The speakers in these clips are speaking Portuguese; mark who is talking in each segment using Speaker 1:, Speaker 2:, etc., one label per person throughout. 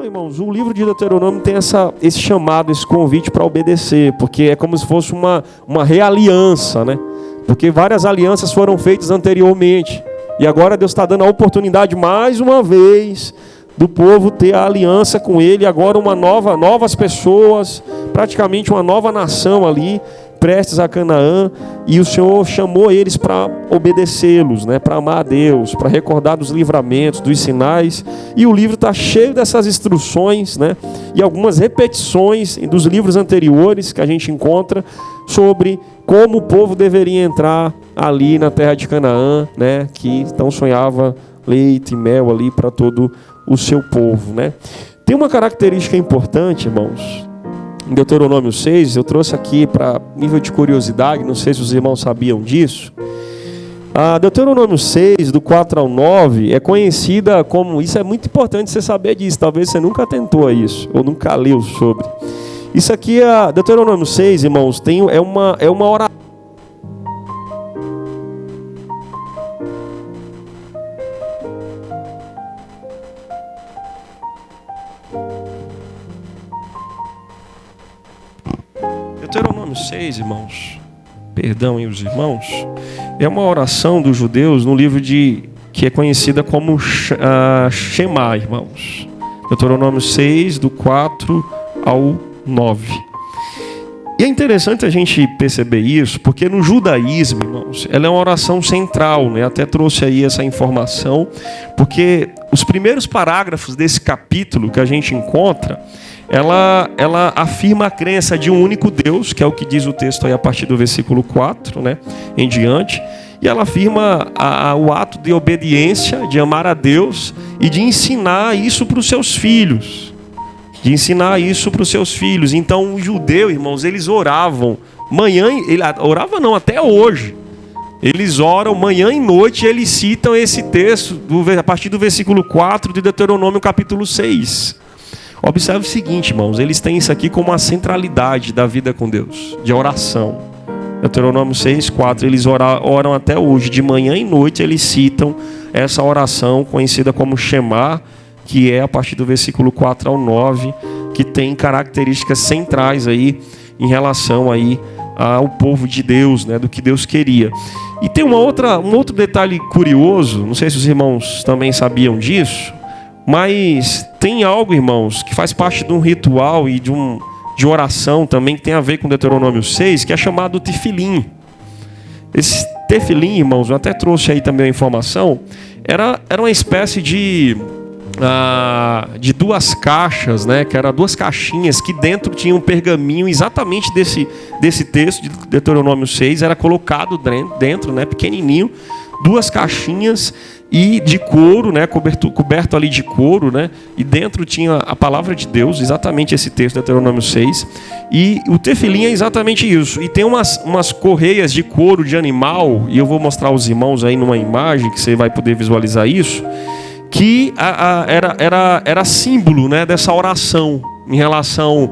Speaker 1: Então, irmãos, o livro de Deuteronômio tem esse chamado, esse convite para obedecer, porque é como se fosse uma realiança, né? Porque várias alianças foram feitas anteriormente, e agora Deus está dando a oportunidade mais uma vez do povo ter a aliança com Ele, agora novas pessoas, praticamente uma nova nação ali, prestes a Canaã, e o Senhor chamou eles para obedecê-los, né? Para amar a Deus, para recordar dos livramentos, dos sinais, e o livro está cheio dessas instruções, né? E algumas repetições dos livros anteriores que a gente encontra sobre como o povo deveria entrar ali na terra de Canaã, né? Que então sonhava leite e mel ali para todo o seu povo, né? Tem uma característica importante, irmãos, em Deuteronômio 6, eu trouxe aqui para nível de curiosidade, não sei se os irmãos sabiam disso. Deuteronômio 6, do 4 ao 9, é conhecida como... Isso é muito importante você saber disso, talvez você nunca atentou a isso, ou nunca leu sobre. Isso aqui, Deuteronômio 6, irmãos, é uma oração. Deuteronômio 6, irmãos, perdão aí os irmãos, é uma oração dos judeus no livro que é conhecida como Shema, irmãos. Deuteronômio 6, do 4 ao 9. E é interessante a gente perceber isso, porque no judaísmo, irmãos, ela é uma oração central, né? Até trouxe aí essa informação, porque os primeiros parágrafos desse capítulo que a gente encontra, ela afirma a crença de um único Deus, que é o que diz o texto aí a partir do versículo 4, né, em diante. E ela afirma o ato de obediência, de amar a Deus e de ensinar isso para os seus filhos. Então, o judeu, irmãos, eles oravam até hoje. Eles oram manhã e noite e eles citam esse texto a partir do versículo 4 de Deuteronômio capítulo 6. Observe o seguinte, irmãos, eles têm isso aqui como uma centralidade da vida com Deus, de oração. Deuteronômio 6, 4, eles oram até hoje, de manhã e noite eles citam essa oração conhecida como Shema, que é a partir do versículo 4 ao 9, que tem características centrais aí em relação aí ao povo de Deus, né, do que Deus queria. E tem um outro detalhe curioso, não sei se os irmãos também sabiam disso, mas tem algo, irmãos, que faz parte de um ritual e de oração também, que tem a ver com Deuteronômio 6, que é chamado tefilim. Esse tefilim, irmãos, eu até trouxe aí também a informação, era uma espécie de duas caixas, né, que eram duas caixinhas que dentro tinha um pergaminho exatamente desse texto de Deuteronômio 6, era colocado dentro, né, pequenininho, duas caixinhas e de couro, né, coberto ali de couro, né, e dentro tinha a palavra de Deus, exatamente esse texto de Deuteronômio 6, e o tefilim é exatamente isso, e tem umas correias de couro de animal, e eu vou mostrar aos irmãos aí numa imagem, que você vai poder visualizar isso, que era símbolo, né, dessa oração, em relação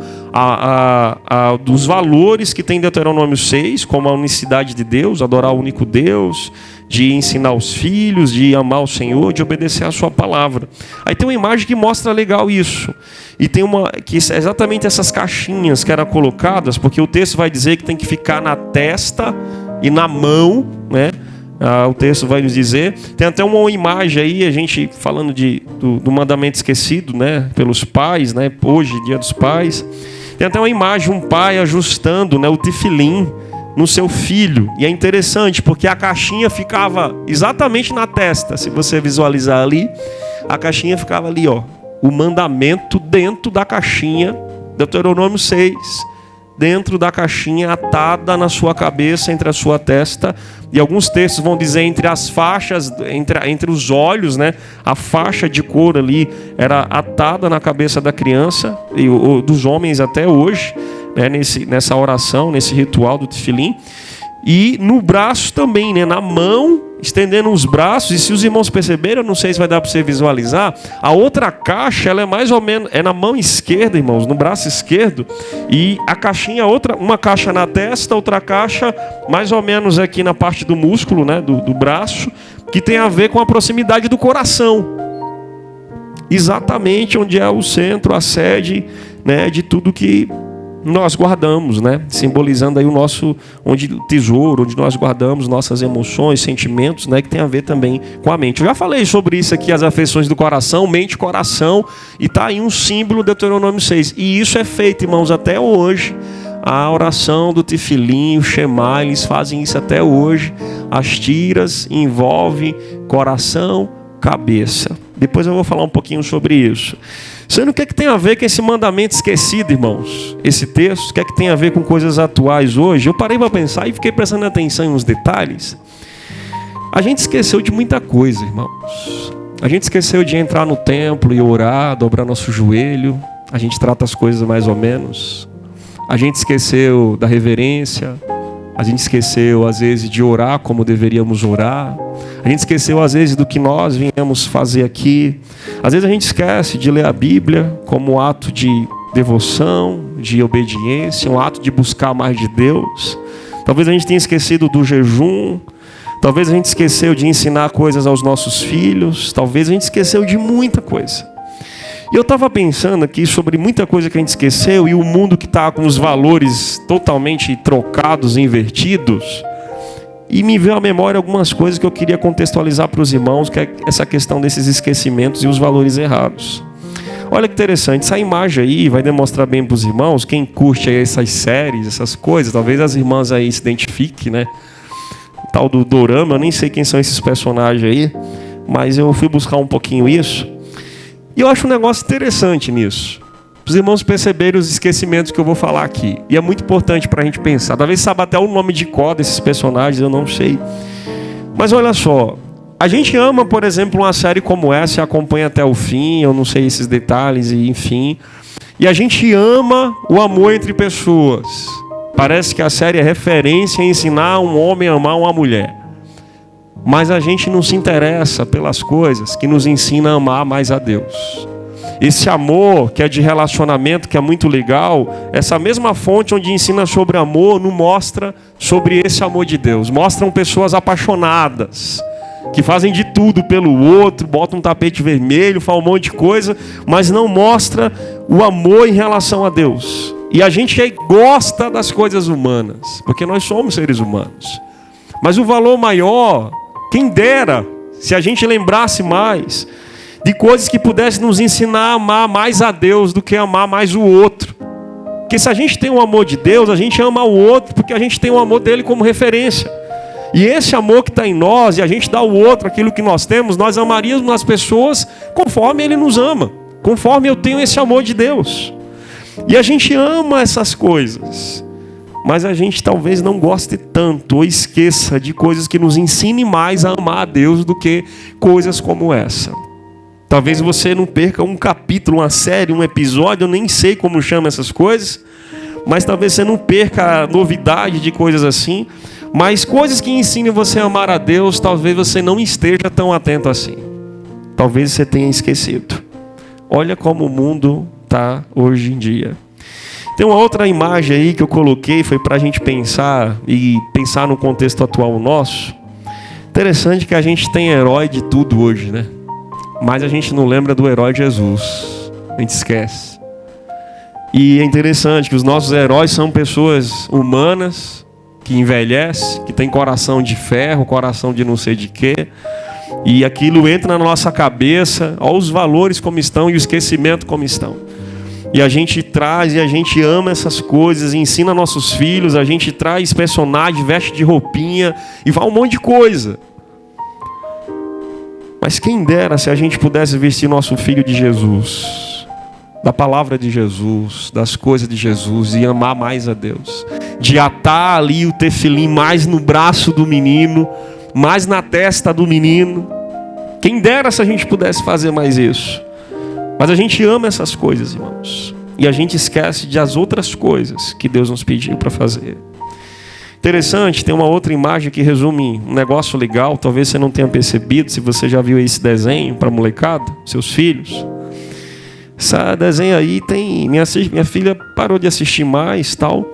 Speaker 1: dos valores que tem Deuteronômio 6, como a unicidade de Deus, adorar o único Deus, de ensinar os filhos, de amar o Senhor, de obedecer a sua palavra. Aí tem uma imagem que mostra legal isso. E tem que é exatamente essas caixinhas que eram colocadas, porque o texto vai dizer que tem que ficar na testa e na mão, né? O texto vai nos dizer. Tem até uma imagem aí, a gente falando do mandamento esquecido, né, pelos pais, né, hoje, dia dos pais. Tem até uma imagem, um pai ajustando, né, o tefilim no seu filho. E é interessante, porque a caixinha ficava exatamente na testa. Se você visualizar ali, a caixinha ficava ali, ó. O mandamento dentro da caixinha, Deuteronômio 6, dentro da caixinha, atada na sua cabeça, entre a sua testa. E alguns textos vão dizer entre as faixas, entre os olhos, né? A faixa de couro ali era atada na cabeça da criança, e dos homens até hoje, né? Nessa oração, nesse ritual do tefilim. E no braço também, né? Na mão, estendendo os braços. E se os irmãos perceberam, eu não sei se vai dar para você visualizar, a outra caixa, ela é mais ou menos, é na mão esquerda, irmãos, no braço esquerdo. E a caixinha, uma caixa na testa, outra caixa mais ou menos aqui na parte do músculo, né? Do braço, que tem a ver com a proximidade do coração. exatamente onde é o centro, a sede, né, de tudo que nós guardamos, né? Simbolizando aí o nosso tesouro, onde nós guardamos nossas emoções, sentimentos, né? Que tem a ver também com a mente. Eu já falei sobre isso aqui, as afeições do coração, mente e coração, e está aí um símbolo, Deuteronômio 6. E isso é feito, irmãos, até hoje. A oração do tefilim, o Shema, eles fazem isso até hoje. As tiras envolvem coração, cabeça. Depois eu vou falar um pouquinho sobre isso. Sendo o que tem a ver com esse mandamento esquecido, irmãos? Esse texto, o que tem a ver com coisas atuais hoje? Eu parei para pensar e fiquei prestando atenção em uns detalhes. A gente esqueceu de muita coisa, irmãos. A gente esqueceu de entrar no templo e orar, dobrar nosso joelho. A gente trata as coisas mais ou menos. A gente esqueceu da reverência. A gente esqueceu, às vezes, de orar como deveríamos orar. A gente esqueceu, às vezes, do que nós viemos fazer aqui. Às vezes a gente esquece de ler a Bíblia como ato de devoção, de obediência, um ato de buscar mais de Deus. Talvez a gente tenha esquecido do jejum. Talvez a gente esqueceu de ensinar coisas aos nossos filhos. Talvez a gente esqueceu de muita coisa. E eu estava pensando aqui sobre muita coisa que a gente esqueceu e o mundo que está com os valores totalmente trocados, invertidos. E me veio à memória algumas coisas que eu queria contextualizar para os irmãos, que é essa questão desses esquecimentos e os valores errados. Olha que interessante, essa imagem aí vai demonstrar bem para os irmãos, quem curte aí essas séries, essas coisas, talvez as irmãs aí se identifiquem, né? Tal do dorama, eu nem sei quem são esses personagens aí, mas eu fui buscar um pouquinho isso. E eu acho um negócio interessante nisso. Os irmãos perceberem os esquecimentos que eu vou falar aqui. E é muito importante para a gente pensar. Talvez saiba até o nome de cor desses personagens, eu não sei. Mas olha só. A gente ama, por exemplo, uma série como essa e acompanha até o fim. Eu não sei esses detalhes, e enfim. E a gente ama o amor entre pessoas. Parece que a série é referência em ensinar um homem a amar uma mulher. Mas a gente não se interessa pelas coisas que nos ensinam a amar mais a Deus. Esse amor que é de relacionamento, que é muito legal, essa mesma fonte onde ensina sobre amor, não mostra sobre esse amor de Deus. Mostram pessoas apaixonadas, que fazem de tudo pelo outro, botam um tapete vermelho, falam um monte de coisa, mas não mostra o amor em relação a Deus. E a gente aí gosta das coisas humanas, porque nós somos seres humanos. Mas o valor maior, quem dera, se a gente lembrasse mais de coisas que pudessem nos ensinar a amar mais a Deus do que amar mais o outro. Porque se a gente tem o amor de Deus, a gente ama o outro porque a gente tem o amor dele como referência. E esse amor que está em nós, e a gente dá ao outro aquilo que nós temos, nós amaríamos as pessoas conforme ele nos ama. Conforme eu tenho esse amor de Deus. E a gente ama essas coisas. Mas a gente talvez não goste tanto ou esqueça de coisas que nos ensinem mais a amar a Deus do que coisas como essa. Talvez você não perca um capítulo, uma série, um episódio, eu nem sei como chama essas coisas, mas talvez você não perca a novidade de coisas assim, mas coisas que ensinem você a amar a Deus, talvez você não esteja tão atento assim. Talvez você tenha esquecido. Olha como o mundo está hoje em dia. Tem uma outra imagem aí que eu coloquei, foi para a gente pensar, e pensar no contexto atual nosso. Interessante que a gente tem herói de tudo hoje, né? Mas a gente não lembra do herói Jesus. A gente esquece. E é interessante que os nossos heróis são pessoas humanas, que envelhecem, que têm coração de ferro, coração de não sei de quê. E aquilo entra na nossa cabeça, olha os valores como estão e o esquecimento como estão. E a gente traz e a gente ama essas coisas, ensina nossos filhos, a gente traz personagem, veste de roupinha e vai um monte de coisa. Mas quem dera se a gente pudesse vestir nosso filho de Jesus, da palavra de Jesus, das coisas de Jesus e amar mais a Deus. De atar ali o tefilim mais no braço do menino, mais na testa do menino. Quem dera se a gente pudesse fazer mais isso. Mas a gente ama essas coisas, irmãos. E a gente esquece das outras coisas que Deus nos pediu para fazer. Interessante, tem uma outra imagem que resume um negócio legal. Talvez você não tenha percebido, se você já viu esse desenho para molecada, seus filhos. Esse desenho aí tem... Minha filha parou de assistir mais, tal.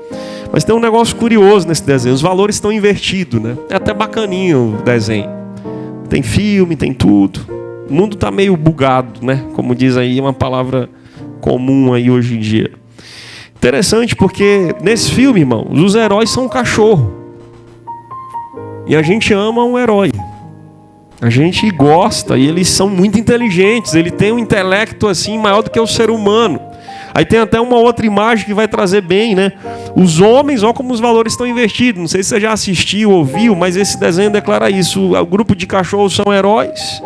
Speaker 1: Mas tem um negócio curioso nesse desenho. Os valores estão invertidos, né? É até bacaninho o desenho. Tem filme, tem tudo. O mundo está meio bugado, né? Como diz aí, uma palavra comum aí hoje em dia. Interessante porque nesse filme, irmãos, os heróis são um cachorro. E a gente ama um herói. A gente gosta e eles são muito inteligentes. Ele tem um intelecto assim maior do que o ser humano. Aí tem até uma outra imagem que vai trazer bem, né? Os homens, olha como os valores estão invertidos. Não sei se você já assistiu, ouviu, mas esse desenho declara isso. O grupo de cachorros são heróis.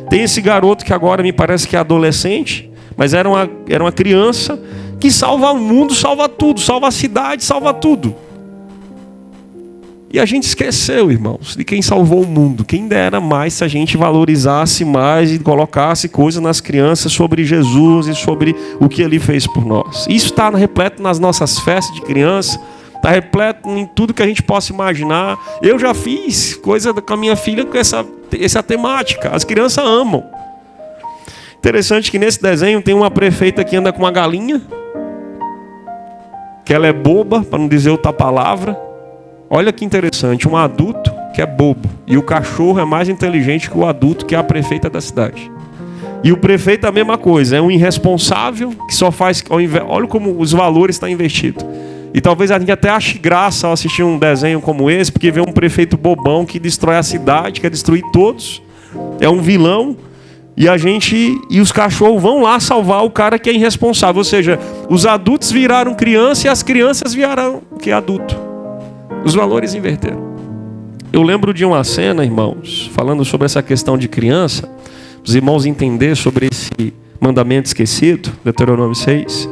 Speaker 1: Tem esse garoto que agora me parece que é adolescente, mas era uma criança que salva o mundo, salva tudo, salva a cidade, salva tudo. E a gente esqueceu, irmãos, de quem salvou o mundo. Quem dera mais se a gente valorizasse mais e colocasse coisas nas crianças sobre Jesus e sobre o que Ele fez por nós. Isso está repleto nas nossas festas de criança, está repleto em tudo que a gente possa imaginar. Eu já fiz coisa com a minha filha com essa temática. As crianças amam. Interessante que nesse desenho tem uma prefeita que anda com uma galinha, que ela é boba, para não dizer outra palavra. Olha que interessante, um adulto que é bobo e o cachorro é mais inteligente que o adulto, que é a prefeita da cidade. E o prefeito é a mesma coisa, é um irresponsável que só faz... Olha como os valores estão investidos. E talvez a gente até ache graça ao assistir um desenho como esse, porque vê um prefeito bobão que destrói a cidade, quer destruir todos, é um vilão, e os cachorros vão lá salvar o cara que é irresponsável. Ou seja, os adultos viraram criança e as crianças viraram que é adulto. Os valores inverteram. Eu lembro de uma cena, irmãos, falando sobre essa questão de criança, os irmãos entenderem sobre esse mandamento esquecido, Deuteronômio 6.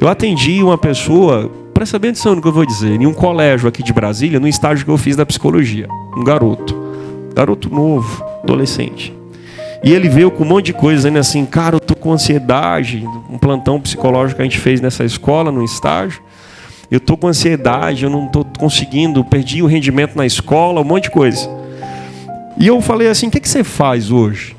Speaker 1: Eu atendi uma pessoa, presta bem atenção no que eu vou dizer, em um colégio aqui de Brasília, no estágio que eu fiz da psicologia. Um garoto novo, adolescente. E ele veio com um monte de coisa, dizendo assim, cara, eu tô com ansiedade, um plantão psicológico que a gente fez nessa escola, no estágio. Eu estou com ansiedade, eu não estou conseguindo, perdi o rendimento na escola, um monte de coisa. E eu falei assim, o que você faz hoje?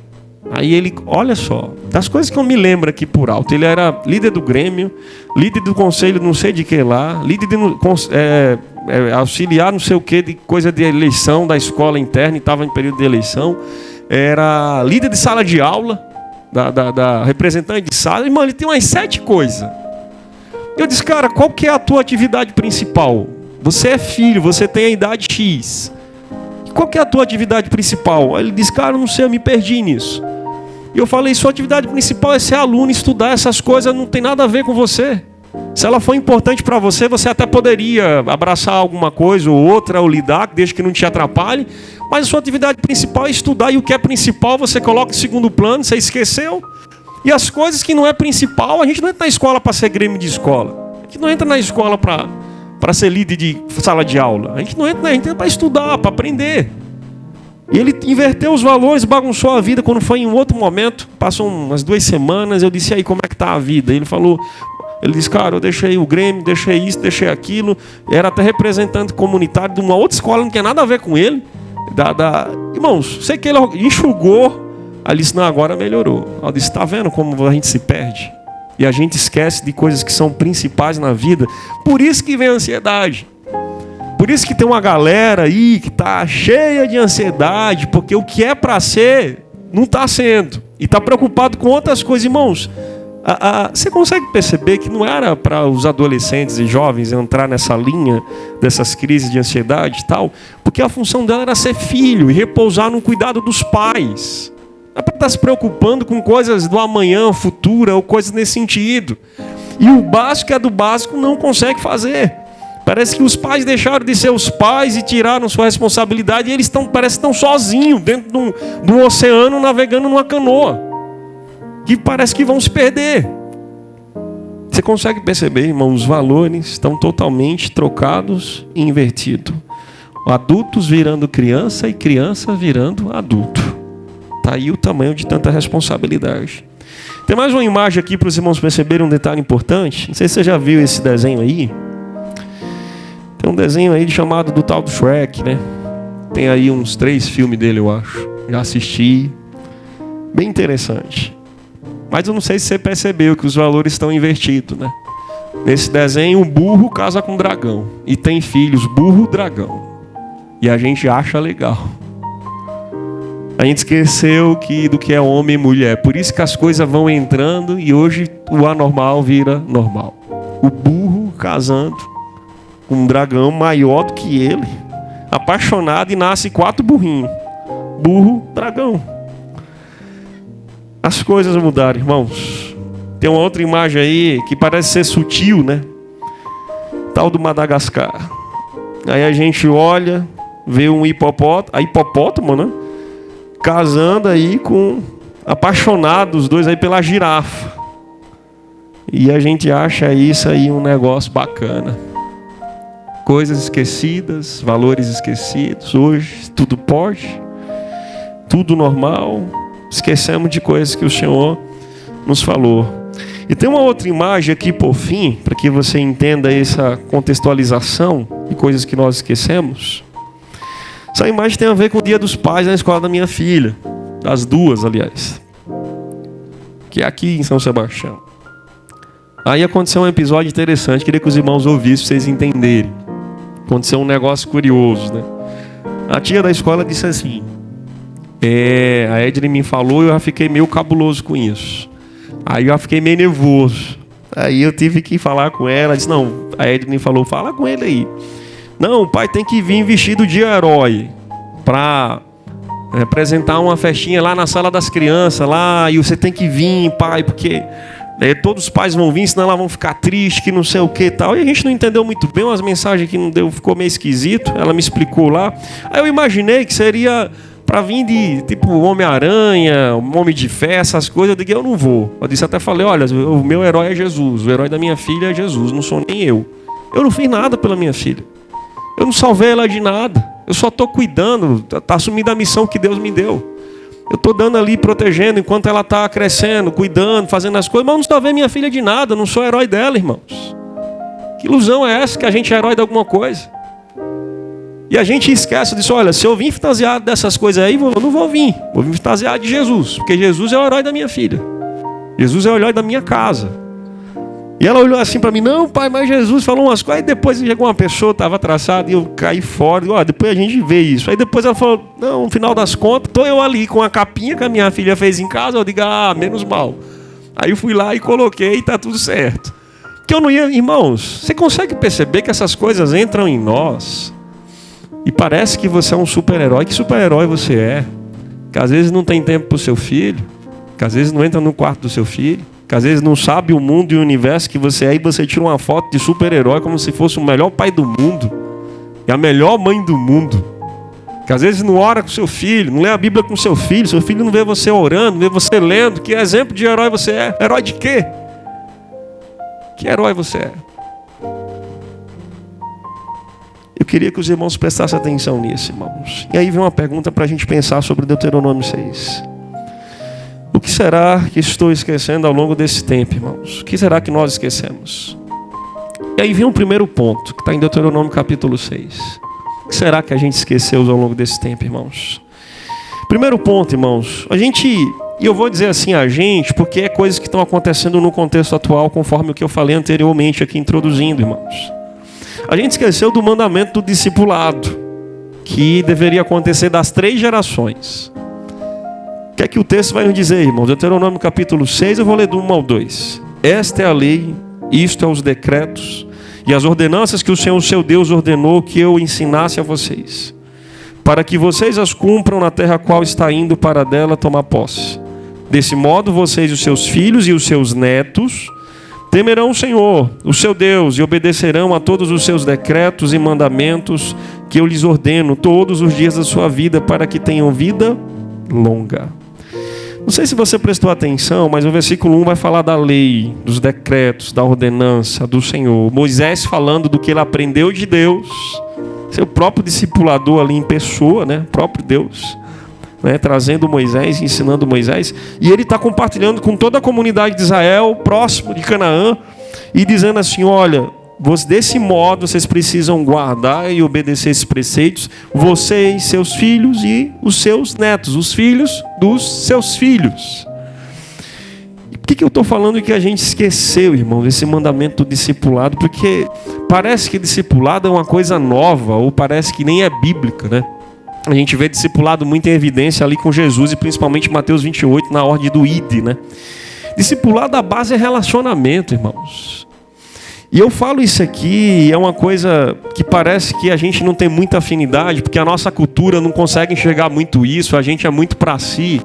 Speaker 1: Aí ele, olha só, das coisas que eu me lembro aqui por alto, ele era líder do Grêmio, líder do conselho não sei de que lá, líder de auxiliar não sei o que, de coisa de eleição da escola interna, e estava em período de eleição, era líder de sala de aula, da representante de sala, irmão, ele tem umas 7 coisas. Eu disse, cara, qual que é a tua atividade principal? Você é filho, você tem a idade X. Qual que é a tua atividade principal? Aí ele disse, cara, não sei, eu me perdi nisso. E eu falei, sua atividade principal é ser aluno, estudar essas coisas, não tem nada a ver com você. Se ela for importante para você, você até poderia abraçar alguma coisa ou outra, ou lidar, desde que não te atrapalhe. Mas a sua atividade principal é estudar, e o que é principal você coloca em segundo plano, você esqueceu. E as coisas que não é principal, a gente não entra na escola para ser grêmio de escola. A gente não entra na escola para ser líder de sala de aula. A gente não entra, a gente entra para estudar, para aprender. E ele inverteu os valores, bagunçou a vida. Quando foi em um outro momento, passou umas 2 semanas, eu disse, aí, como é que tá a vida? Ele falou, ele disse, cara, eu deixei o Grêmio, deixei isso, deixei aquilo. Era até representante comunitário de uma outra escola, não tinha nada a ver com ele. Irmãos, sei que ele enxugou. Aí ele disse, não, agora melhorou. Ela disse, está vendo como a gente se perde? E a gente esquece de coisas que são principais na vida. Por isso que vem a ansiedade. Por isso que tem uma galera aí que está cheia de ansiedade, porque o que é para ser, não está sendo. E está preocupado com outras coisas. Irmãos, você consegue perceber que não era para os adolescentes e jovens entrar nessa linha dessas crises de ansiedade e tal? Porque a função dela era ser filho e repousar no cuidado dos pais. Não é para estar se preocupando com coisas do amanhã, futura, ou coisas nesse sentido. E o básico é do básico, não consegue fazer. Parece que os pais deixaram de ser os pais e tiraram sua responsabilidade, e eles parece que estão sozinhos dentro de um oceano navegando numa canoa, que parece que vão se perder. Você consegue perceber, irmão, os valores estão totalmente trocados e invertidos. Adultos virando criança e criança virando adulto. Está aí o tamanho de tanta responsabilidade. Tem mais uma imagem aqui para os irmãos perceberem um detalhe importante. Não sei se você já viu esse desenho aí. Tem um desenho aí chamado do tal do Shrek, né? Tem aí uns 3 filmes dele, eu acho. Já assisti. Bem interessante. Mas eu não sei se você percebeu que os valores estão invertidos, né? Nesse desenho, o burro casa com o dragão. E tem filhos, burro, dragão. E a gente acha legal. A gente esqueceu do que é homem e mulher. Por isso que as coisas vão entrando e hoje o anormal vira normal. O burro casando com um dragão maior do que ele, apaixonado, e nasce 4 burrinhos. Burro, dragão. As coisas mudaram, irmãos. Tem uma outra imagem aí que parece ser sutil, né? Tal do Madagascar. Aí a gente olha, vê um hipopótamo, né? Casando aí apaixonados, os dois aí pela girafa. E a gente acha isso aí um negócio bacana. Coisas esquecidas, valores esquecidos. Hoje tudo pode, tudo normal. Esquecemos de coisas que o Senhor nos falou. E tem uma outra imagem aqui por fim, para que você entenda essa contextualização de coisas que nós esquecemos. Essa imagem tem a ver com o Dia dos Pais na escola da minha filha. Das duas, aliás. Que é aqui em São Sebastião. Aí aconteceu um episódio interessante, queria que os irmãos ouvissem para vocês entenderem. Aconteceu um negócio curioso, né? A tia da escola disse assim: a Edna me falou e eu já fiquei meio cabuloso com isso. Aí eu já fiquei meio nervoso. Aí eu tive que falar com ela. Disse: não, a Edna me falou, fala com ele aí. Não, o pai tem que vir vestido de herói para apresentar uma festinha lá na sala das crianças lá, e você tem que vir, pai, porque todos os pais vão vir, senão elas vão ficar tristes, que não sei o que e tal. E a gente não entendeu muito bem, umas mensagens que não deu, ficou meio esquisito. Ela me explicou lá. Aí eu imaginei que seria para vir de tipo Homem-Aranha, Homem de Fé, essas coisas. Eu digo: eu não vou. Eu disse, até falei: olha, o meu herói é Jesus, o herói da minha filha é Jesus, não sou nem eu. Eu não fiz nada pela minha filha. Eu não salvei ela de nada. Eu só estou cuidando, está assumindo a missão que Deus me deu. Eu estou dando ali, protegendo, enquanto ela está crescendo, cuidando, fazendo as coisas. Mas eu não salvei minha filha de nada, eu não sou herói dela, irmãos. Que ilusão é essa que a gente é herói de alguma coisa? E a gente esquece disso: olha, se eu vim fantasiado dessas coisas aí, eu não vou vir fantasiado de Jesus, porque Jesus é o herói da minha filha. Jesus é o herói da minha casa. E ela olhou assim para mim: não, pai, mas Jesus falou umas coisas. Aí depois chegou uma pessoa, estava traçada, e eu caí fora. E, depois a gente vê isso. Aí depois ela falou: não, no final das contas, estou eu ali com a capinha que a minha filha fez em casa. Eu digo: menos mal. Aí eu fui lá e coloquei e está tudo certo. Que eu não ia, irmãos, você consegue perceber que essas coisas entram em nós? E parece que você é um super-herói. Que super-herói você é? Que às vezes não tem tempo para o seu filho, que às vezes não entra no quarto do seu filho, que às vezes não sabe o mundo e o universo que você é, e você tira uma foto de super-herói como se fosse o melhor pai do mundo e a melhor mãe do mundo. Que às vezes não ora com seu filho, não lê a Bíblia com seu filho não vê você orando, não vê você lendo. Que exemplo de herói você é? Herói de quê? Que herói você é? Eu queria que os irmãos prestassem atenção nisso, irmãos. E aí vem uma pergunta para a gente pensar sobre Deuteronômio 6. O que será que estou esquecendo ao longo desse tempo, irmãos? O que será que nós esquecemos? E aí vem o primeiro ponto, que está em Deuteronômio capítulo 6. O que será que a gente esqueceu ao longo desse tempo, irmãos? Primeiro ponto, irmãos. E eu vou dizer assim a gente, porque é coisas que estão acontecendo no contexto atual, conforme o que eu falei anteriormente aqui introduzindo, irmãos. A gente esqueceu do mandamento do discipulado, que deveria acontecer das 3 gerações. O que é que o texto vai nos dizer, irmãos? Deuteronômio capítulo 6, eu vou ler do 1 ao 2. Esta é a lei, isto é os decretos e as ordenanças que o Senhor, seu Deus, ordenou que eu ensinasse a vocês, para que vocês as cumpram na terra a qual está indo para dela tomar posse. Desse modo, vocês e os seus filhos e os seus netos temerão o Senhor, o seu Deus, e obedecerão a todos os seus decretos e mandamentos que eu lhes ordeno todos os dias da sua vida, para que tenham vida longa. Não sei se você prestou atenção, mas o versículo 1 vai falar da lei, dos decretos, da ordenança do Senhor. Moisés falando do que ele aprendeu de Deus, seu próprio discipulador ali em pessoa, né? O próprio Deus, né? Trazendo Moisés, ensinando Moisés. E ele está compartilhando com toda a comunidade de Israel, próximo de Canaã, e dizendo assim: olha, desse modo vocês precisam guardar e obedecer esses preceitos, vocês, seus filhos e os seus netos, os filhos dos seus filhos. E por que eu estou falando que a gente esqueceu, irmão, esse mandamento do discipulado? Porque parece que discipulado é uma coisa nova, ou parece que nem é bíblica, né? A gente vê discipulado muito em evidência ali com Jesus, e principalmente Mateus 28, na ordem do ide, né? Discipulado, a base é relacionamento, irmãos. E eu falo isso aqui, é uma coisa que parece que a gente não tem muita afinidade, porque a nossa cultura não consegue enxergar muito isso, a gente é muito para si,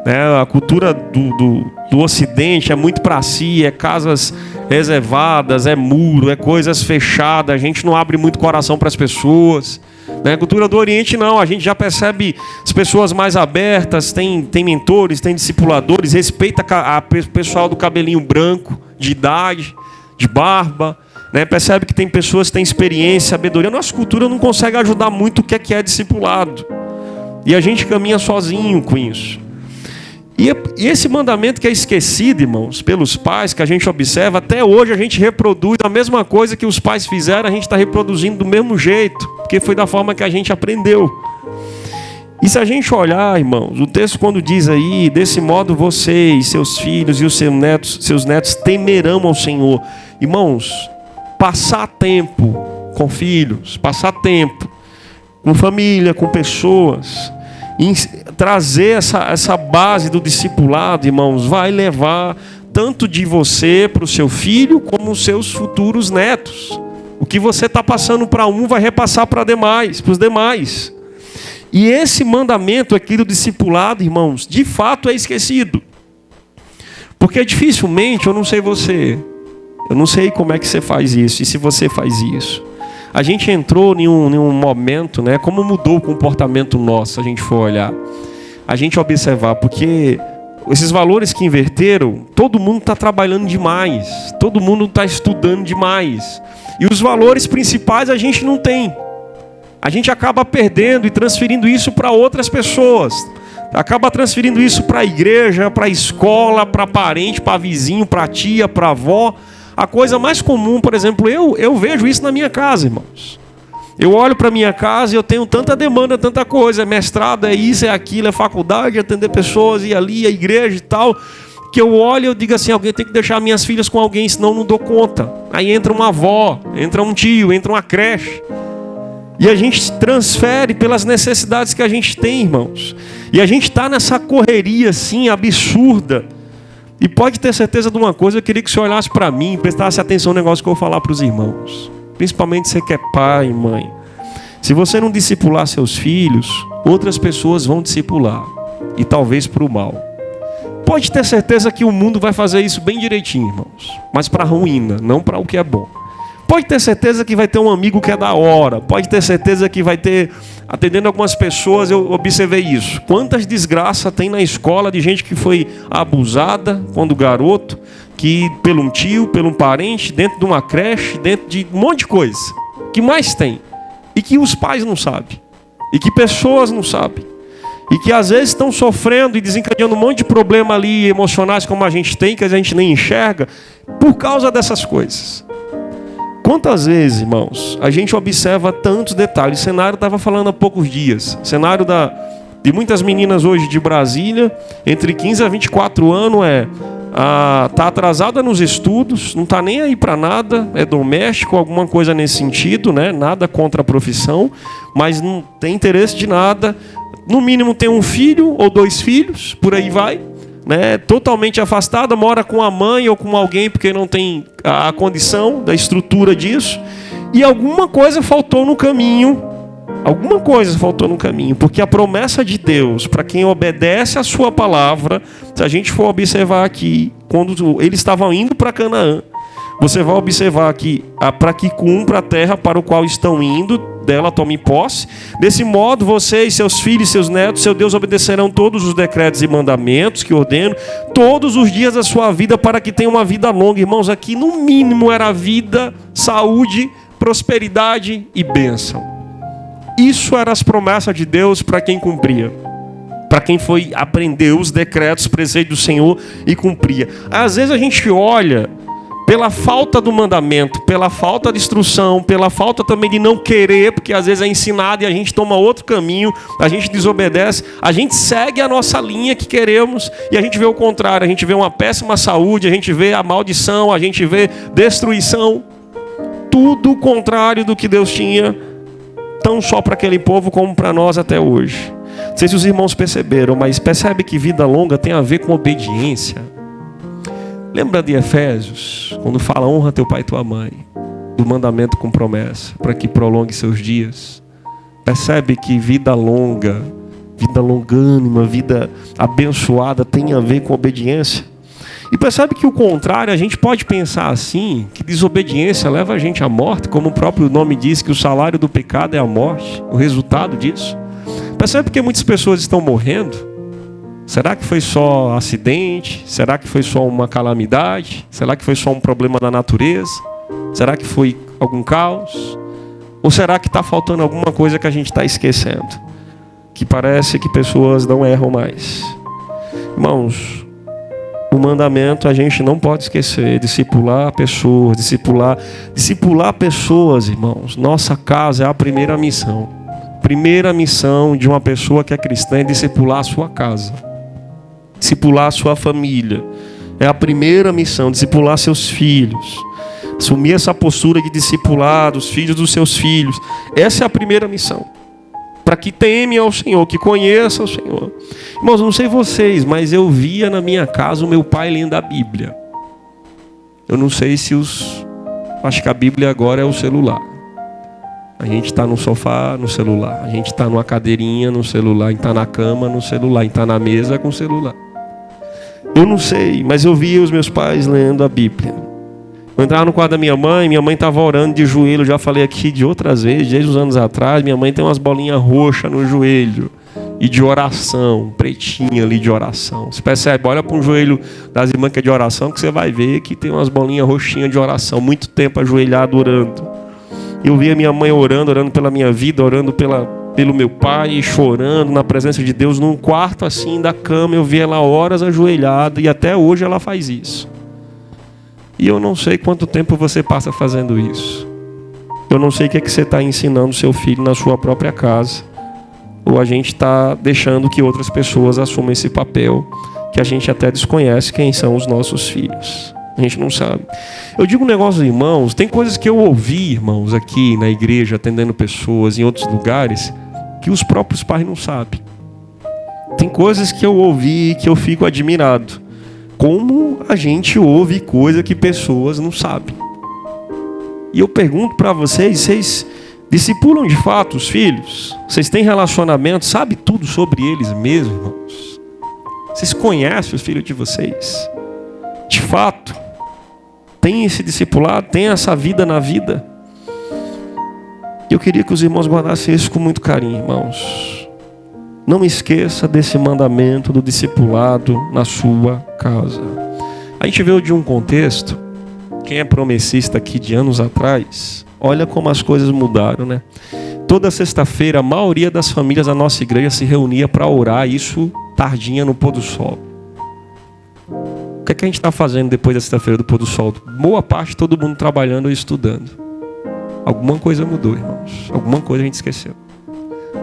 Speaker 1: né? A cultura do Ocidente é muito para si, é casas reservadas, é muro, é coisas fechadas, a gente não abre muito coração para as pessoas, né? A cultura do Oriente não, a gente já percebe as pessoas mais abertas, tem mentores, tem discipuladores, respeita o pessoal do cabelinho branco, de idade, de barba, né? Percebe que tem pessoas que têm experiência, sabedoria. Nossa cultura não consegue ajudar muito o que é discipulado. E a gente caminha sozinho com isso. E esse mandamento que é esquecido, irmãos, pelos pais, que a gente observa, até hoje a gente reproduz a mesma coisa que os pais fizeram, a gente está reproduzindo do mesmo jeito, porque foi da forma que a gente aprendeu. E se a gente olhar, irmãos, o texto quando diz aí, desse modo vocês, seus filhos e os seus netos temerão ao Senhor. Irmãos, passar tempo com filhos, passar tempo com família, com pessoas, trazer essa base do discipulado, irmãos, vai levar tanto de você para o seu filho, como os seus futuros netos. O que você está passando para um vai repassar para os demais. E esse mandamento aqui do discipulado, irmãos, de fato é esquecido. Porque dificilmente, eu não sei você, eu não sei como é que você faz isso, e se você faz isso. A gente entrou em um momento, né, como mudou o comportamento nosso, se a gente for olhar. A gente observar, porque esses valores que inverteram, todo mundo está trabalhando demais, todo mundo está estudando demais. E os valores principais a gente não tem. A gente acaba perdendo e transferindo isso para outras pessoas. Acaba transferindo isso para a igreja, para a escola, para parente, para vizinho, para tia, para avó. A coisa mais comum, por exemplo, eu vejo isso na minha casa, irmãos. Eu olho para a minha casa e eu tenho tanta demanda, tanta coisa. É mestrado, é isso, é aquilo, é faculdade, atender pessoas, e ali, a igreja e tal. Que eu olho e eu digo assim, alguém tem que deixar minhas filhas com alguém, senão eu não dou conta. Aí entra uma avó, entra um tio, entra uma creche. E a gente transfere pelas necessidades que a gente tem, irmãos. E a gente está nessa correria assim, absurda. E pode ter certeza de uma coisa, eu queria que você olhasse para mim, prestasse atenção no negócio que eu vou falar para os irmãos. Principalmente você que é pai e mãe. Se você não discipular seus filhos, outras pessoas vão discipular. E talvez para o mal. Pode ter certeza que o mundo vai fazer isso bem direitinho, irmãos. Mas para a ruína, não para o que é bom. Pode ter certeza que vai ter um amigo que é da hora. Pode ter certeza que vai ter... Atendendo algumas pessoas, eu observei isso. Quantas desgraças tem na escola de gente que foi abusada quando garoto, que pelo um tio, pelo um parente, dentro de uma creche, dentro de um monte de coisa. Que mais tem? E que os pais não sabem. E que pessoas não sabem. E que às vezes estão sofrendo e desencadeando um monte de problema ali emocionais como a gente tem, que a gente nem enxerga, por causa dessas coisas. Quantas vezes, irmãos, a gente observa tantos detalhes. O cenário estava falando há poucos dias. Cenário de muitas meninas hoje de Brasília, entre 15 a 24 anos, tá atrasada nos estudos, não está nem aí para nada, é doméstico, alguma coisa nesse sentido, né? Nada contra a profissão, mas não tem interesse de nada. No mínimo tem um filho ou 2 filhos, por aí vai. Né, totalmente afastada, mora com a mãe ou com alguém porque não tem a condição da estrutura disso, e alguma coisa faltou no caminho, porque a promessa de Deus para quem obedece a sua palavra, se a gente for observar aqui, quando eles estavam indo para Canaã, você vai observar aqui, para que cumpra a terra para o qual estão indo, dela tome posse. Desse modo, vocês, seus filhos e seus netos, seu Deus, obedecerão todos os decretos e mandamentos que ordeno, todos os dias da sua vida, para que tenham uma vida longa. Irmãos, aqui no mínimo era vida, saúde, prosperidade e bênção. Isso eram as promessas de Deus para quem cumpria. Para quem foi aprender os decretos, preceitos do Senhor e cumpria. Às vezes a gente olha pela falta do mandamento, pela falta de instrução, pela falta também de não querer, porque às vezes é ensinado e a gente toma outro caminho, a gente desobedece, a gente segue a nossa linha que queremos e a gente vê o contrário, a gente vê uma péssima saúde, a gente vê a maldição, a gente vê destruição, tudo o contrário do que Deus tinha tão só para aquele povo como para nós até hoje. Não sei se os irmãos perceberam, mas percebe que vida longa tem a ver com obediência. Lembra de Efésios, quando fala honra teu pai e tua mãe, do mandamento com promessa, para que prolongue seus dias. Percebe que vida longa, vida longânima, vida abençoada tem a ver com obediência. E percebe que o contrário, a gente pode pensar assim, que desobediência leva a gente à morte, como o próprio nome diz, que o salário do pecado é a morte, o resultado disso. Percebe que muitas pessoas estão morrendo? Será que foi só acidente? Será que foi só uma calamidade? Será que foi só um problema da natureza? Será que foi algum caos? Ou será que está faltando alguma coisa que a gente está esquecendo? Que parece que pessoas não erram mais. Irmãos, o mandamento a gente não pode esquecer. Discipular pessoas, discipular pessoas, irmãos. Nossa casa é a primeira missão. Primeira missão de uma pessoa que é cristã é discipular a sua casa. Discipular a sua família. É a primeira missão, discipular seus filhos. Assumir essa postura de discipular dos filhos dos seus filhos. Essa é a primeira missão. Para que teme ao Senhor, que conheça o Senhor. Irmãos, não sei vocês, mas eu via na minha casa o meu pai lendo a Bíblia. Eu não sei se acho que a Bíblia agora é o celular. A gente está no sofá, no celular. A gente está numa cadeirinha, no celular. A gente está na cama, no celular. A gente está na mesa, com o celular. Eu não sei, mas eu via os meus pais lendo a Bíblia. Eu entrava no quarto da minha mãe estava orando de joelho. Já falei aqui de outras vezes, desde os anos atrás. Minha mãe tem umas bolinhas roxas no joelho. E de oração, pretinha ali de oração. Você percebe? Olha para um joelho das irmãs que é de oração, que você vai ver que tem umas bolinhas roxinhas de oração. Muito tempo ajoelhado orando. Eu via minha mãe orando pela minha vida, orando pelo meu pai, chorando na presença de Deus, num quarto assim da cama. Eu via ela horas ajoelhada e até hoje ela faz isso. E eu não sei quanto tempo você passa fazendo isso. Eu não sei o que é que você está ensinando seu filho na sua própria casa. Ou a gente está deixando que outras pessoas assumam esse papel, que a gente até desconhece quem são os nossos filhos. A gente não sabe. Eu digo um negócio, irmãos, tem coisas que eu ouvi, irmãos, aqui na igreja, atendendo pessoas em outros lugares, que os próprios pais não sabem. Tem coisas que eu ouvi que eu fico admirado. Como a gente ouve coisa que pessoas não sabem. E eu pergunto para vocês discipulam de fato os filhos? Vocês têm relacionamento? Sabe tudo sobre eles mesmos, irmãos? Vocês conhecem os filhos de vocês? De fato, tem esse discipulado, tem essa vida na vida. Eu queria que os irmãos guardassem isso com muito carinho, irmãos. Não esqueça desse mandamento do discipulado na sua casa. A gente veio de um contexto, quem é promessista aqui de anos atrás, olha como as coisas mudaram, né? Toda sexta-feira, a maioria das famílias da nossa igreja se reunia para orar, isso tardinha no pôr do sol. O que é que a gente está fazendo depois da sexta-feira do pôr do sol? Boa parte, todo mundo trabalhando e estudando. Alguma coisa mudou, irmãos. Alguma coisa a gente esqueceu.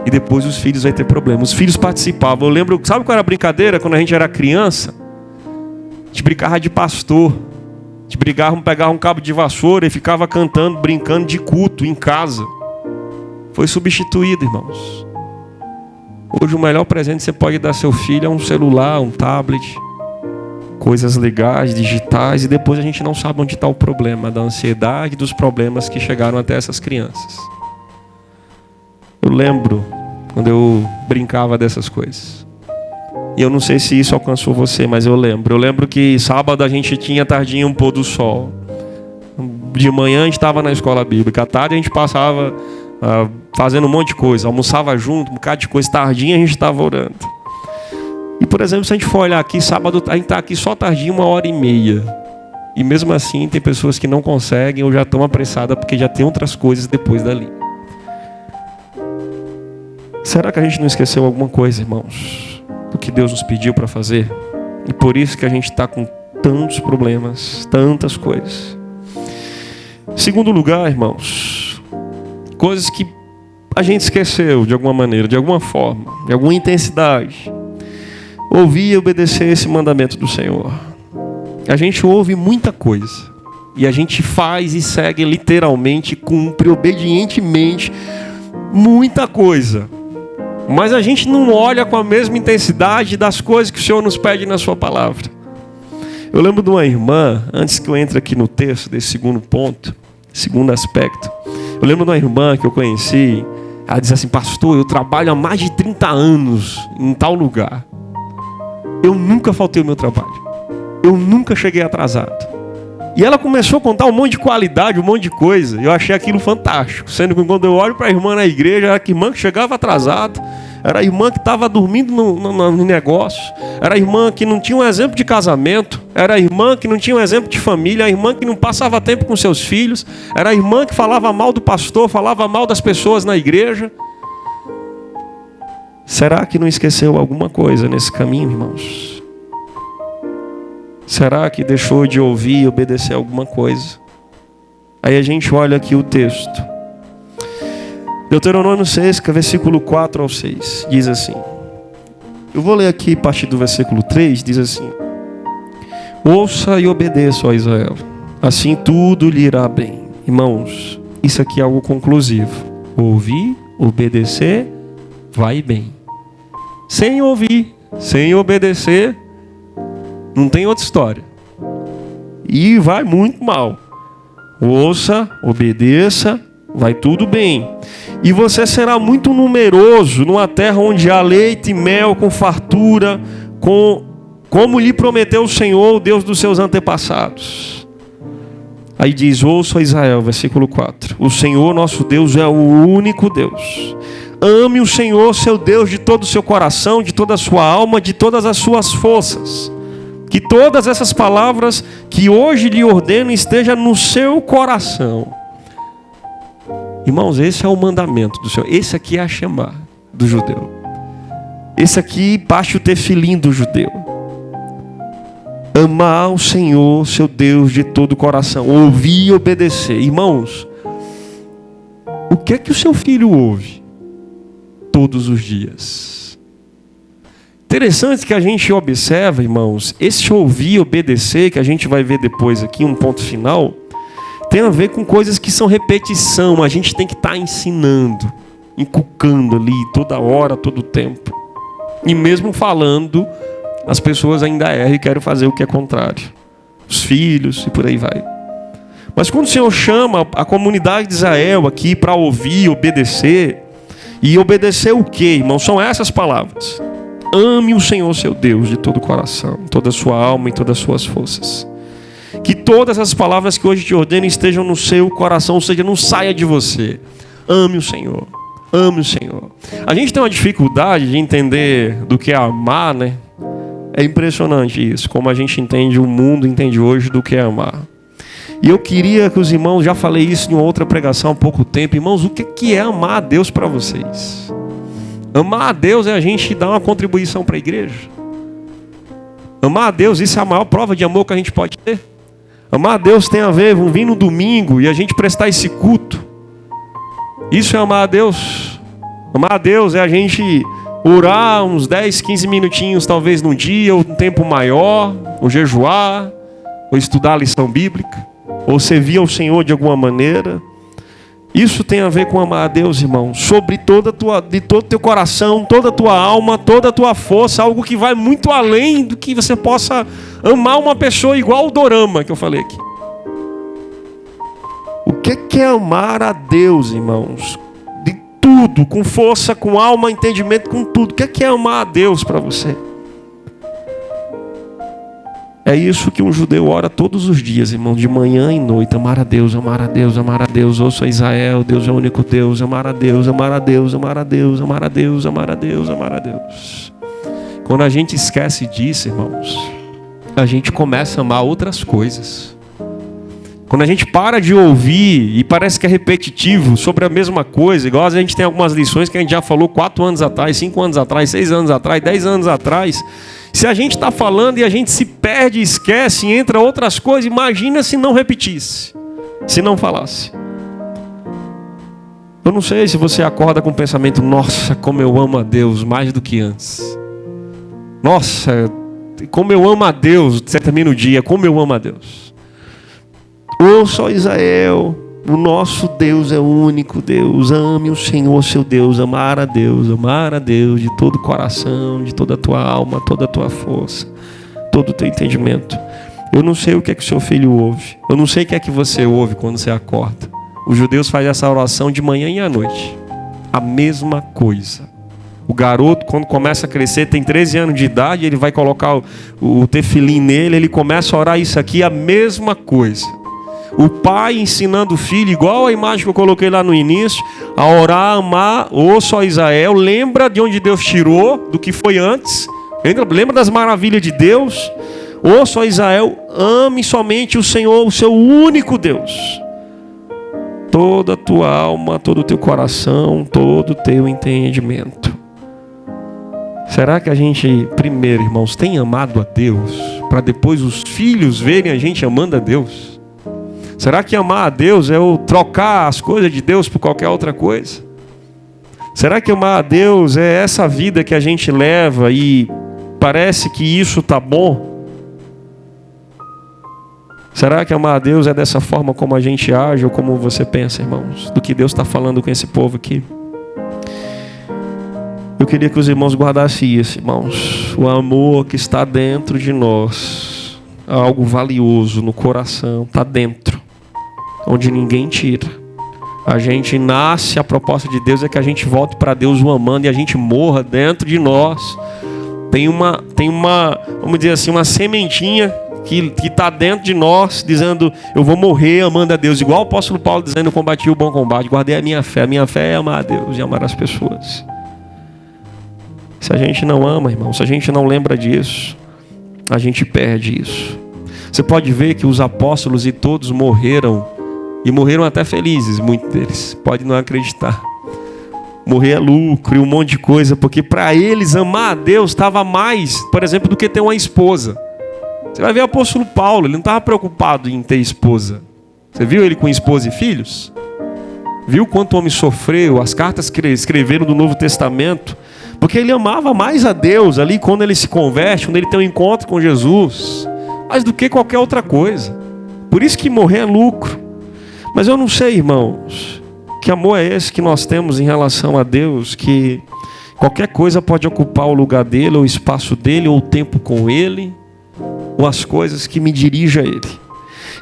Speaker 1: E depois os filhos vão ter problema. Os filhos participavam. Eu lembro, sabe qual era a brincadeira? Quando a gente era criança, a gente brincava de pastor. A gente pegava um cabo de vassoura e ficava cantando, brincando de culto em casa. Foi substituído, irmãos. Hoje o melhor presente que você pode dar ao seu filho é um celular, um tablet, coisas legais, digitais, e depois a gente não sabe onde está o problema da ansiedade, dos problemas que chegaram até essas crianças. Eu lembro quando eu brincava dessas coisas. E eu não sei se isso alcançou você, mas eu lembro. Eu lembro que sábado a gente tinha tardinha um pôr do sol. De manhã a gente estava na escola bíblica. À tarde a gente passava fazendo um monte de coisa. Almoçava junto, um bocado de coisa. Tardinha a gente estava orando. E, por exemplo, se a gente for olhar aqui, sábado a gente está aqui só tardinha 1h30. E mesmo assim tem pessoas que não conseguem ou já estão apressadas porque já tem outras coisas depois dali. Será que a gente não esqueceu alguma coisa, irmãos, do que Deus nos pediu para fazer? E por isso que a gente está com tantos problemas, tantas coisas. Segundo lugar, irmãos, coisas que a gente esqueceu de alguma maneira, de alguma forma, de alguma intensidade. Ouvir e obedecer esse mandamento do Senhor. A gente ouve muita coisa e a gente faz e segue literalmente, cumpre obedientemente muita coisa. Mas a gente não olha com a mesma intensidade das coisas que o Senhor nos pede na sua palavra. Eu lembro de uma irmã, antes que eu entre aqui no texto desse segundo ponto, segundo aspecto. Eu lembro de uma irmã que eu conheci, ela disse assim: pastor, eu trabalho há mais de 30 anos em tal lugar. Eu nunca faltei o meu trabalho. Eu nunca cheguei atrasado. E ela começou a contar um monte de qualidade, um monte de coisa. Eu achei aquilo fantástico. Sendo que quando eu olho para a irmã na igreja, era a irmã que chegava atrasada. Era a irmã que estava dormindo no negócio. Era a irmã que não tinha um exemplo de casamento. Era a irmã que não tinha um exemplo de família. A irmã que não passava tempo com seus filhos. Era a irmã que falava mal do pastor, falava mal das pessoas na igreja. Será que não esqueceu alguma coisa nesse caminho, irmãos? Será que deixou de ouvir e obedecer alguma coisa? Aí a gente olha aqui o texto. Deuteronômio 6, versículo 4 ao 6. Diz assim. Eu vou ler aqui a partir do versículo 3. Diz assim: ouça e obedeça, ó Israel. Assim tudo lhe irá bem. Irmãos, isso aqui é algo conclusivo. Ouvir, obedecer, vai bem. Sem ouvir, sem obedecer, não tem outra história. E vai muito mal. Ouça, obedeça, vai tudo bem. E você será muito numeroso numa terra onde há leite e mel com fartura, como lhe prometeu o Senhor, o Deus dos seus antepassados. Aí diz: ouça, Israel, versículo 4. O Senhor nosso Deus é o único Deus. Ame o Senhor, seu Deus, de todo o seu coração, de toda a sua alma, de todas as suas forças. Que todas essas palavras que hoje lhe ordeno estejam no seu coração. Irmãos, esse é o mandamento do Senhor. Esse aqui é a Shema do judeu. Esse aqui baixa o tefilim do judeu. Amar o Senhor, seu Deus, de todo o coração. Ouvir e obedecer. Irmãos, o que é que o seu filho ouve todos os dias? Interessante que a gente observa, irmãos, esse ouvir e obedecer, que a gente vai ver depois aqui, um ponto final, tem a ver com coisas que são repetição. A gente tem que estar ensinando, inculcando ali, toda hora, todo tempo. E mesmo falando, as pessoas ainda erram e querem fazer o que é contrário. Os filhos e por aí vai. Mas quando o Senhor chama a comunidade de Israel aqui para ouvir, obedecer, e obedecer o quê, irmão? São essas palavras. Ame o Senhor, seu Deus, de todo o coração, toda a sua alma e todas as suas forças. Que todas as palavras que hoje te ordeno estejam no seu coração, ou seja, não saia de você. Ame o Senhor. Ame o Senhor. A gente tem uma dificuldade de entender do que é amar, né? É impressionante isso, como a gente entende, o mundo entende hoje do que é amar. E eu queria que os irmãos, já falei isso em outra pregação há pouco tempo, irmãos, o que é amar a Deus para vocês? Amar a Deus é a gente dar uma contribuição para a igreja. Amar a Deus, isso é a maior prova de amor que a gente pode ter. Amar a Deus tem a ver, vamos vir no domingo e a gente prestar esse culto. Isso é amar a Deus. Amar a Deus é a gente orar uns 10, 15 minutinhos talvez no dia, ou um tempo maior, ou jejuar, ou estudar a lição bíblica, ou servir ao Senhor de alguma maneira. Isso tem a ver com amar a Deus, irmão, sobre de todo o teu coração, toda a tua alma, toda a tua força, algo que vai muito além do que você possa amar uma pessoa igual o dorama que eu falei aqui. O que é amar a Deus, irmãos? De tudo, com força, com alma, entendimento, com tudo. O que é amar a Deus para você? É isso que um judeu ora todos os dias, irmão, de manhã e noite. Amar a Deus, amar a Deus, amar a Deus. Ouça Israel, Deus é o único Deus. Amar a Deus, amar a Deus, amar a Deus, amar a Deus, amar a Deus, amar a Deus. Quando a gente esquece disso, irmãos, a gente começa a amar outras coisas. Quando a gente para de ouvir e parece que é repetitivo sobre a mesma coisa, igual a gente tem algumas lições que a gente já falou 4 anos atrás, 5 anos atrás, 6 anos atrás, 10 anos atrás. Se a gente está falando e a gente se perde, esquece, entra outras coisas, imagina se não repetisse, se não falasse. Eu não sei se você acorda com o pensamento: nossa, como eu amo a Deus mais do que antes. Nossa, como eu amo a Deus. Você termina o dia: como eu amo a Deus. Ouça, ó Israel, O nosso Deus é o único Deus. Ame o Senhor, seu Deus. Amar a Deus de todo o coração, de toda a tua alma, toda a tua força, todo o teu entendimento. Eu não sei o que é que o seu filho ouve. Eu não sei o que é que você ouve quando você acorda. Os judeus fazem essa oração de manhã e à noite. A mesma coisa. O garoto, quando começa a crescer, tem 13 anos de idade, ele vai colocar o tefilim nele, ele começa a orar isso aqui, a mesma coisa. O pai ensinando o filho, igual a imagem que eu coloquei lá no início, a orar, amar, ouça, ó Israel, lembra de onde Deus tirou, do que foi antes, lembra das maravilhas de Deus, ouça, ó Israel, ame somente o Senhor, o seu único Deus. Toda a tua alma, todo o teu coração, todo o teu entendimento. Será que a gente, primeiro, irmãos, tem amado a Deus, para depois os filhos verem a gente amando a Deus? Será que amar a Deus é o trocar as coisas de Deus por qualquer outra coisa? Será que amar a Deus é essa vida que a gente leva e parece que isso está bom? Será que amar a Deus é dessa forma como a gente age ou como você pensa, irmãos? Do que Deus está falando com esse povo aqui? Eu queria que os irmãos guardassem isso, irmãos. O amor que está dentro de nós, algo valioso no coração, está dentro, onde ninguém tira. A gente nasce, a proposta de Deus é que a gente volte para Deus o amando e a gente morra dentro de nós. Tem uma, vamos dizer assim, uma sementinha que está dentro de nós, dizendo, eu vou morrer amando a Deus. Igual o apóstolo Paulo dizendo, eu combati o bom combate, guardei a minha fé. A minha fé é amar a Deus e amar as pessoas. Se a gente não ama, irmão, se a gente não lembra disso, a gente perde isso. Você pode ver que os apóstolos e todos morreram, e morreram até felizes, muitos deles. Pode não acreditar. Morrer é lucro e um monte de coisa, porque para eles amar a Deus estava mais, por exemplo, do que ter uma esposa. Você vai ver o apóstolo Paulo, ele não estava preocupado em ter esposa. Você viu ele com esposa e filhos? Viu quanto o homem sofreu, as cartas que escreveram do Novo Testamento, porque ele amava mais a Deus ali quando ele se converte, quando ele tem um encontro com Jesus, mais do que qualquer outra coisa. Por isso que morrer é lucro. Mas eu não sei, irmãos, que amor é esse que nós temos em relação a Deus, que qualquer coisa pode ocupar o lugar dele, ou o espaço dele, ou o tempo com ele, ou as coisas que me dirigem a ele.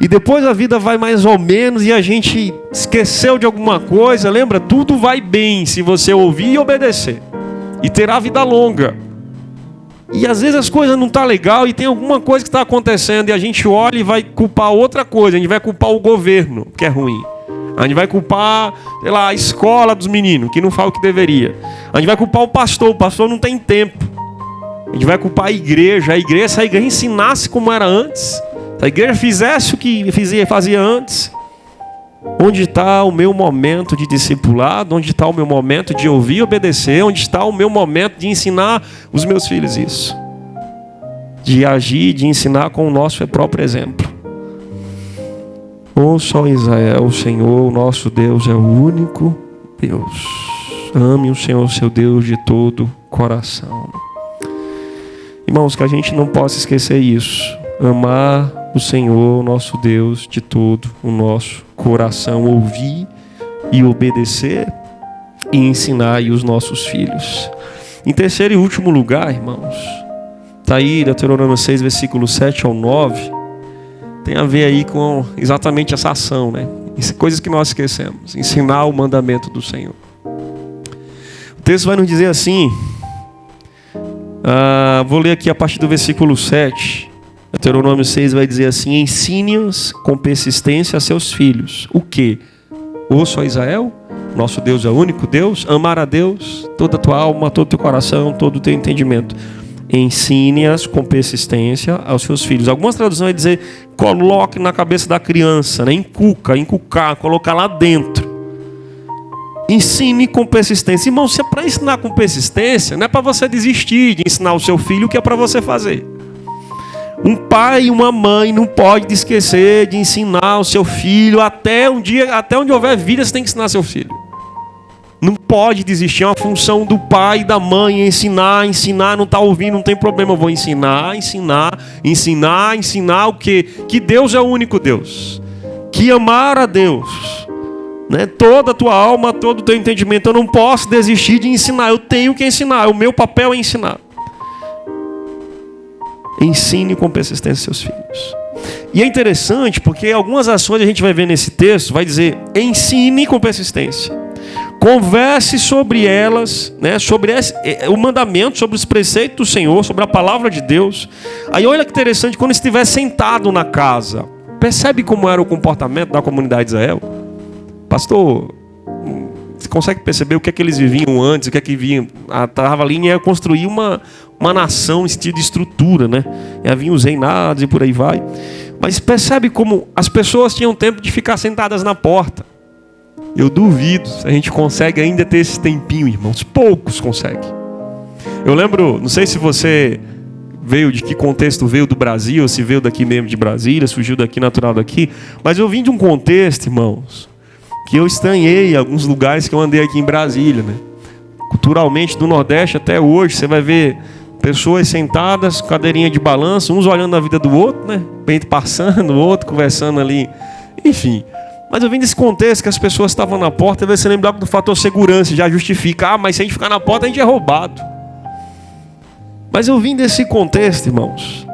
Speaker 1: E depois a vida vai mais ou menos e a gente esqueceu de alguma coisa. Lembra? Tudo vai bem se você ouvir e obedecer. E terá vida longa. E às vezes as coisas não estão legal e tem alguma coisa que está acontecendo e a gente olha e vai culpar outra coisa. A gente vai culpar o governo, que é ruim. A gente vai culpar, sei lá, a escola dos meninos, que não faz o que deveria. A gente vai culpar o pastor não tem tempo. A gente vai culpar a igreja, se a igreja ensinasse como era antes, se a igreja fizesse o que fazia antes. Onde está o meu momento de discipulado? Onde está o meu momento de ouvir e obedecer? Onde está o meu momento de ensinar os meus filhos isso? De agir, de ensinar com o nosso próprio exemplo. Ouça, ó Israel, o Senhor, o nosso Deus, é o único Deus. Ame o Senhor, seu Deus, de todo coração. Irmãos, que a gente não possa esquecer isso. Amar o Senhor, nosso Deus, de todo o nosso coração, ouvir e obedecer e ensinar aí os nossos filhos. Em terceiro e último lugar, irmãos, está aí Deuteronômio 6, versículo 7 ao 9, tem a ver aí com exatamente essa ação, né? Coisas que nós esquecemos, ensinar o mandamento do Senhor. O texto vai nos dizer assim, vou ler aqui a partir do versículo 7. Deuteronômio 6 vai dizer assim: ensine-os com persistência a seus filhos. O quê? Ouça, ó Israel, nosso Deus é o único Deus. Amar a Deus, toda a tua alma, todo o teu coração, todo o teu entendimento. Ensine-as com persistência aos seus filhos. Algumas traduções vão dizer, coloque na cabeça da criança, né? Inculcar, colocar lá dentro. Ensine com persistência. Irmão, se é para ensinar com persistência, não é para você desistir de ensinar o seu filho o que é para você fazer. Um pai e uma mãe não pode esquecer de ensinar o seu filho até onde houver vida, você tem que ensinar seu filho. Não pode desistir, é uma função do pai e da mãe, ensinar, não está ouvindo, não tem problema, eu vou ensinar o quê? Que Deus é o único Deus. Que amar a Deus né? Toda a tua alma, todo o teu entendimento. Eu não posso desistir de ensinar, eu tenho que ensinar, o meu papel é ensinar. Ensine com persistência seus filhos. E é interessante porque algumas ações a gente vai ver nesse texto, vai dizer, ensine com persistência. Converse sobre elas, né, sobre o mandamento, sobre os preceitos do Senhor, sobre a palavra de Deus. Aí olha que interessante, quando estiver sentado na casa, percebe como era o comportamento da comunidade de Israel? Pastor, você consegue perceber o que é que eles viviam antes, o que é que vinham? Estava ali e ia construir uma nação em sentido de estrutura, né? E havia os reinados e por aí vai. Mas percebe como as pessoas tinham tempo de ficar sentadas na porta. Eu duvido se a gente consegue ainda ter esse tempinho, irmãos. Poucos conseguem. Eu lembro, não sei se você veio de que contexto veio do Brasil, ou se veio daqui mesmo de Brasília, surgiu daqui, natural daqui. Mas eu vim de um contexto, irmãos, que eu estranhei alguns lugares que eu andei aqui em Brasília, né? Culturalmente, do Nordeste até hoje, você vai ver pessoas sentadas, cadeirinha de balanço, uns olhando a vida do outro, né? Peito passando, o outro conversando ali, enfim. Mas eu vim desse contexto que as pessoas estavam na porta, você lembrava do fator segurança, já justifica, mas se a gente ficar na porta, a gente é roubado. Mas eu vim desse contexto, irmãos.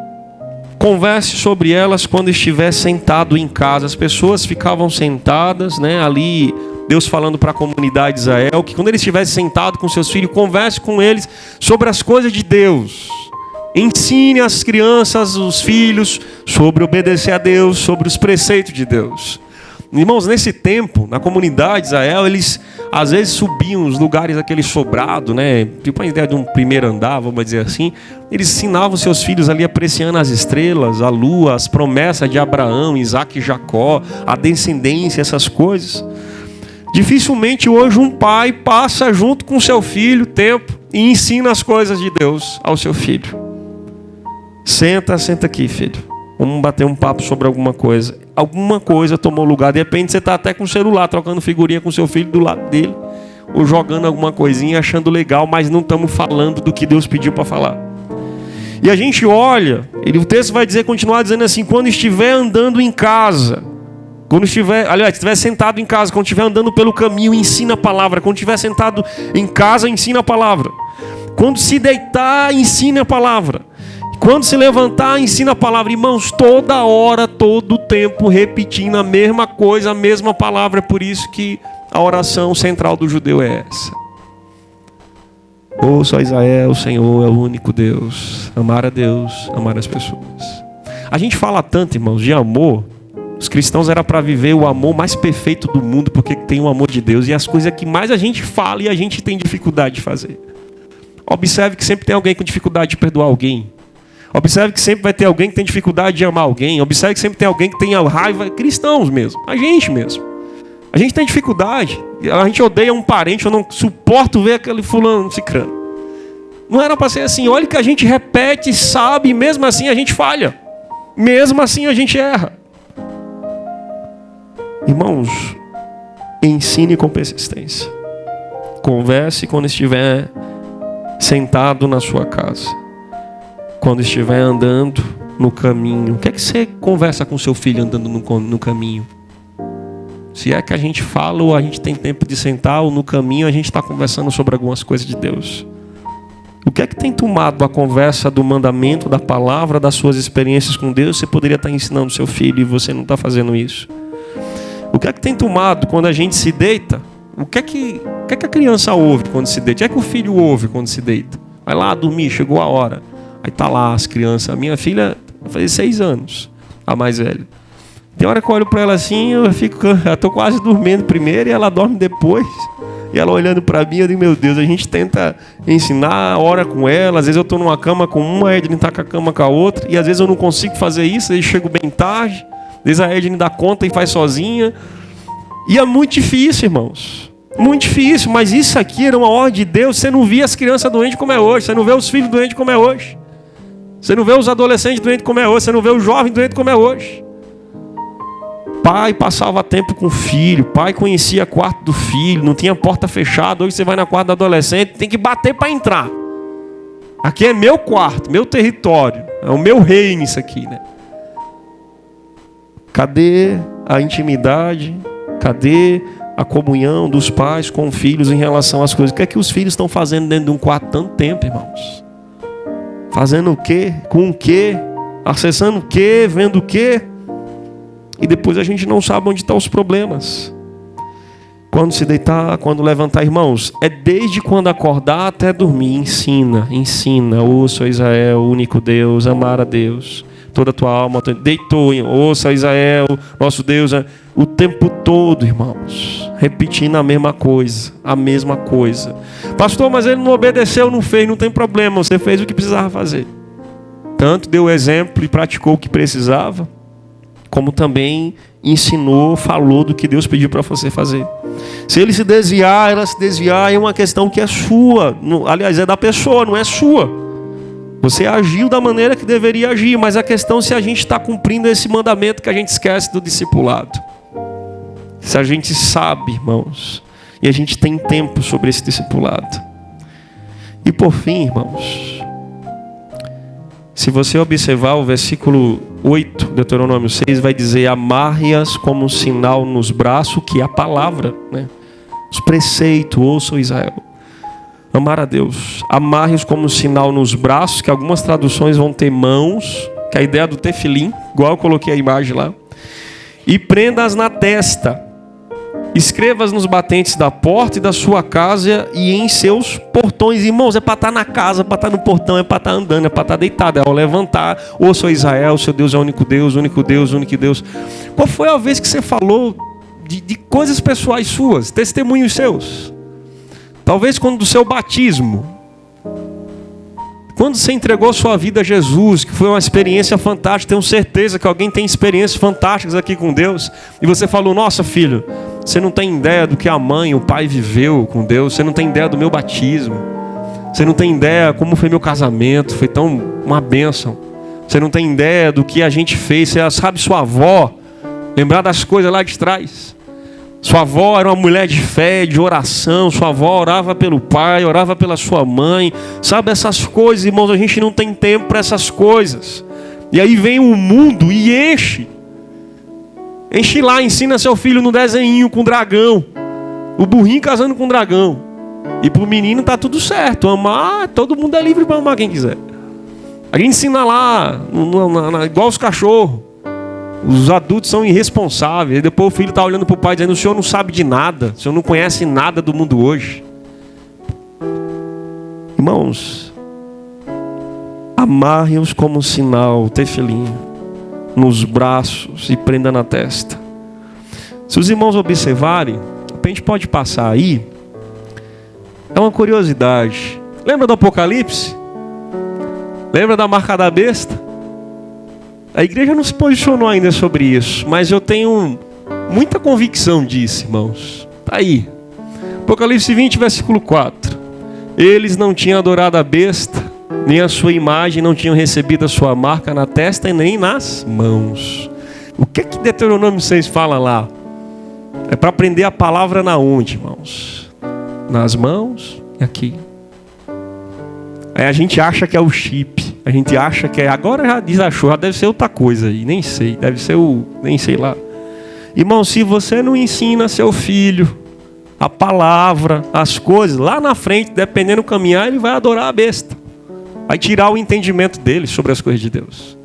Speaker 1: Converse sobre elas quando estiver sentado em casa. As pessoas ficavam sentadas, né, ali, Deus falando para a comunidade de Israel, que quando eles estivessem sentados com seus filhos, converse com eles sobre as coisas de Deus. Ensine as crianças, os filhos, sobre obedecer a Deus, sobre os preceitos de Deus. Irmãos, nesse tempo, na comunidade de Israel, eles às vezes subiam os lugares aquele sobrado, né? Tipo a ideia de um primeiro andar, vamos dizer assim. Eles ensinavam seus filhos ali apreciando as estrelas, a lua, as promessas de Abraão, Isaac e Jacó, a descendência, essas coisas. Dificilmente hoje um pai passa junto com seu filho tempo e ensina as coisas de Deus ao seu filho. Senta aqui, filho. Vamos bater um papo sobre alguma coisa. Alguma coisa tomou lugar. De repente você está até com o celular, trocando figurinha com seu filho do lado dele, ou jogando alguma coisinha, achando legal, mas não estamos falando do que Deus pediu para falar. E a gente olha, o texto vai dizer, continuar dizendo assim, quando estiver andando em casa, quando estiver sentado em casa, quando estiver andando pelo caminho, ensina a palavra. Quando estiver sentado em casa, ensina a palavra. Quando se deitar, ensina a palavra. Quando se levantar, ensina a palavra. Irmãos, toda hora, todo o tempo, repetindo a mesma coisa, a mesma palavra. É por isso que a oração central do judeu é essa. Ouça Israel, o Senhor é o único Deus. Amar a Deus, amar as pessoas. A gente fala tanto, irmãos, de amor. Os cristãos eram para viver o amor mais perfeito do mundo, porque tem o amor de Deus. E as coisas que mais a gente fala e a gente tem dificuldade de fazer. Observe que sempre tem alguém com dificuldade de perdoar alguém. Observe que sempre vai ter alguém que tem dificuldade de amar alguém. Observe que sempre tem alguém que tem a raiva. Cristãos mesmo, a gente mesmo. A gente tem dificuldade. A gente odeia um parente, eu não suporto ver aquele fulano cicrano. Não era para ser assim. Olha que a gente repete, sabe, e mesmo assim a gente falha. Mesmo assim a gente erra. Irmãos, ensine com persistência. Converse quando estiver sentado na sua casa. Quando estiver andando no caminho. O que é que você conversa com seu filho andando no caminho? Se é que a gente fala ou a gente tem tempo de sentar, ou no caminho a gente está conversando sobre algumas coisas de Deus. O que é que tem tomado a conversa do mandamento, da palavra, das suas experiências com Deus? Você poderia estar ensinando seu filho e você não está fazendo isso. O que é que tem tomado quando a gente se deita? O que é que a criança ouve quando se deita? O que é que o filho ouve quando se deita? Vai lá dormir, chegou a hora. Aí tá lá as crianças. A minha filha vai fazer 6 anos, a mais velha. Tem hora que eu olho para ela assim, eu tô quase dormindo primeiro e ela dorme depois. E ela olhando para mim, eu digo, meu Deus, a gente tenta ensinar, ora com ela. Às vezes eu tô numa cama com uma, a Edne tá com a cama com a outra. E às vezes eu não consigo fazer isso, aí chego bem tarde. Às vezes a Edne dá conta e faz sozinha. E é muito difícil, irmãos. Muito difícil, mas isso aqui era uma ordem de Deus. Você não via as crianças doentes como é hoje. Você não vê os filhos doentes como é hoje. Você não vê os adolescentes doentes como é hoje. Você não vê os jovens doentes como é hoje. Pai passava tempo com o filho. Pai conhecia o quarto do filho. Não tinha porta fechada. Hoje você vai na quarto do adolescente, tem que bater para entrar. Aqui é meu quarto, meu território. É o meu reino isso aqui, né? Cadê a intimidade? Cadê a comunhão dos pais com filhos em relação às coisas. O que é que os filhos estão fazendo dentro de um quarto tanto tempo, irmãos? Fazendo o quê? Com o quê? Acessando o quê? Vendo o quê? E depois a gente não sabe onde estão os problemas. Quando se deitar, quando levantar, irmãos, é desde quando acordar até dormir. Ensina. Ouça, Israel, o único Deus, amar a Deus. Toda a tua alma, deitou, ouça, Israel, nosso Deus, o tempo todo, irmãos, repetindo a mesma coisa. Pastor, mas ele não obedeceu, não fez, não tem problema, você fez o que precisava fazer. Tanto deu exemplo e praticou o que precisava, como também ensinou, falou do que Deus pediu para você fazer. Se ele se desviar, ela se desviar, é uma questão que é sua, aliás, é da pessoa, não é sua. Você agiu da maneira que deveria agir, mas a questão é se a gente está cumprindo esse mandamento que a gente esquece do discipulado. Se a gente sabe, irmãos, e a gente tem tempo sobre esse discipulado. E por fim, irmãos, se você observar o versículo 8, Deuteronômio 6, vai dizer: amarre-as como um sinal nos braços, que é a palavra, né? Os preceitos, ouçam Israel. Amar a Deus. Amarre-os como um sinal nos braços, que algumas traduções vão ter mãos, que é a ideia do tefilim, igual eu coloquei a imagem lá. E prenda-as na testa. Escreva-as nos batentes da porta e da sua casa e em seus portões. Irmãos, é para estar na casa, para estar no portão, é para estar andando, é para estar deitado, é ao levantar. Ouça, Israel, seu Deus é o único Deus, único Deus, único Deus. Qual foi a vez que você falou de coisas pessoais suas, testemunhos seus? Talvez quando do seu batismo, quando você entregou sua vida a Jesus, que foi uma experiência fantástica. Tenho certeza que alguém tem experiências fantásticas aqui com Deus, e você falou: nossa, filho, você não tem ideia do que a mãe, o pai viveu com Deus, você não tem ideia do meu batismo, você não tem ideia como foi meu casamento, foi tão uma bênção, você não tem ideia do que a gente fez. Você sabe, sua avó, lembrar das coisas lá de trás. Sua avó era uma mulher de fé, de oração. Sua avó orava pelo pai, orava pela sua mãe. Sabe, essas coisas, irmãos, a gente não tem tempo para essas coisas. E aí vem o mundo e enche lá, ensina seu filho no desenho com dragão, o burrinho casando com dragão. E pro menino tá tudo certo, amar, todo mundo é livre para amar quem quiser. A gente ensina lá, igual os cachorros. Os adultos são irresponsáveis. E depois o filho está olhando para o pai dizendo: o senhor não sabe de nada, o senhor não conhece nada do mundo hoje. Irmãos, amarre-os como um sinal, tefilim, nos braços e prenda na testa. Se os irmãos observarem, a gente pode passar aí. É uma curiosidade. Lembra do Apocalipse? Lembra da marca da besta? A igreja não se posicionou ainda sobre isso, mas eu tenho muita convicção disso, irmãos. Está aí. Apocalipse 20, versículo 4. Eles não tinham adorado a besta, nem a sua imagem, não tinham recebido a sua marca na testa e nem nas mãos. O que Deuteronômio 6 fala lá? É para aprender a palavra na onde, irmãos? Nas mãos e aqui. Aí a gente acha que é o chip. A gente acha que é, agora já desachou, já deve ser outra coisa aí, nem sei, deve ser nem sei lá. Irmão, se você não ensina seu filho a palavra, as coisas, lá na frente, dependendo do caminhar, ele vai adorar a besta. Vai tirar o entendimento dele sobre as coisas de Deus.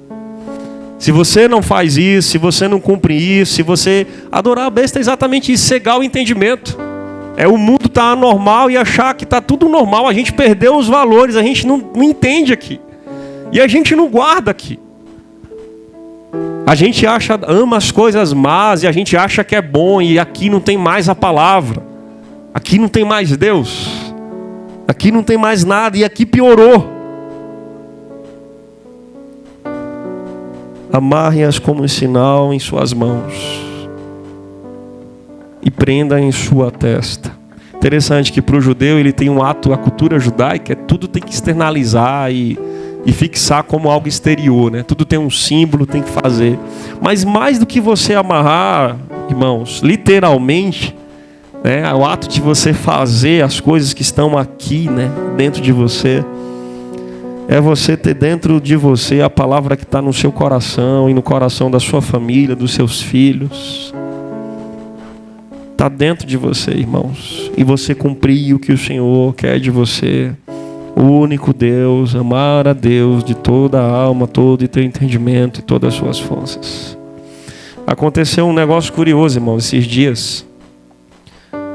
Speaker 1: Se você não faz isso, se você não cumpre isso, se você adorar a besta, é exatamente isso, cegar o entendimento. É o mundo tá anormal e achar que tá tudo normal. A gente perdeu os valores, a gente não entende aqui. E a gente não guarda aqui. A gente ama as coisas más e a gente acha que é bom, e aqui não tem mais a palavra. Aqui não tem mais Deus. Aqui não tem mais nada, e aqui piorou. Amarre-as como um sinal em suas mãos e prenda em sua testa. Interessante que para o judeu ele tem um ato, a cultura judaica, tudo tem que externalizar e fixar como algo exterior, né? Tudo tem um símbolo, tem que fazer. Mas mais do que você amarrar, irmãos, literalmente, né? O ato de você fazer as coisas que estão aqui, né? Dentro de você, é você ter dentro de você a palavra que está no seu coração e no coração da sua família, dos seus filhos. está dentro de você, irmãos. E você cumprir o que o Senhor quer de você. O único Deus, amar a Deus de toda a alma, todo o teu entendimento e todas as suas forças. Aconteceu um negócio curioso, irmão, esses dias.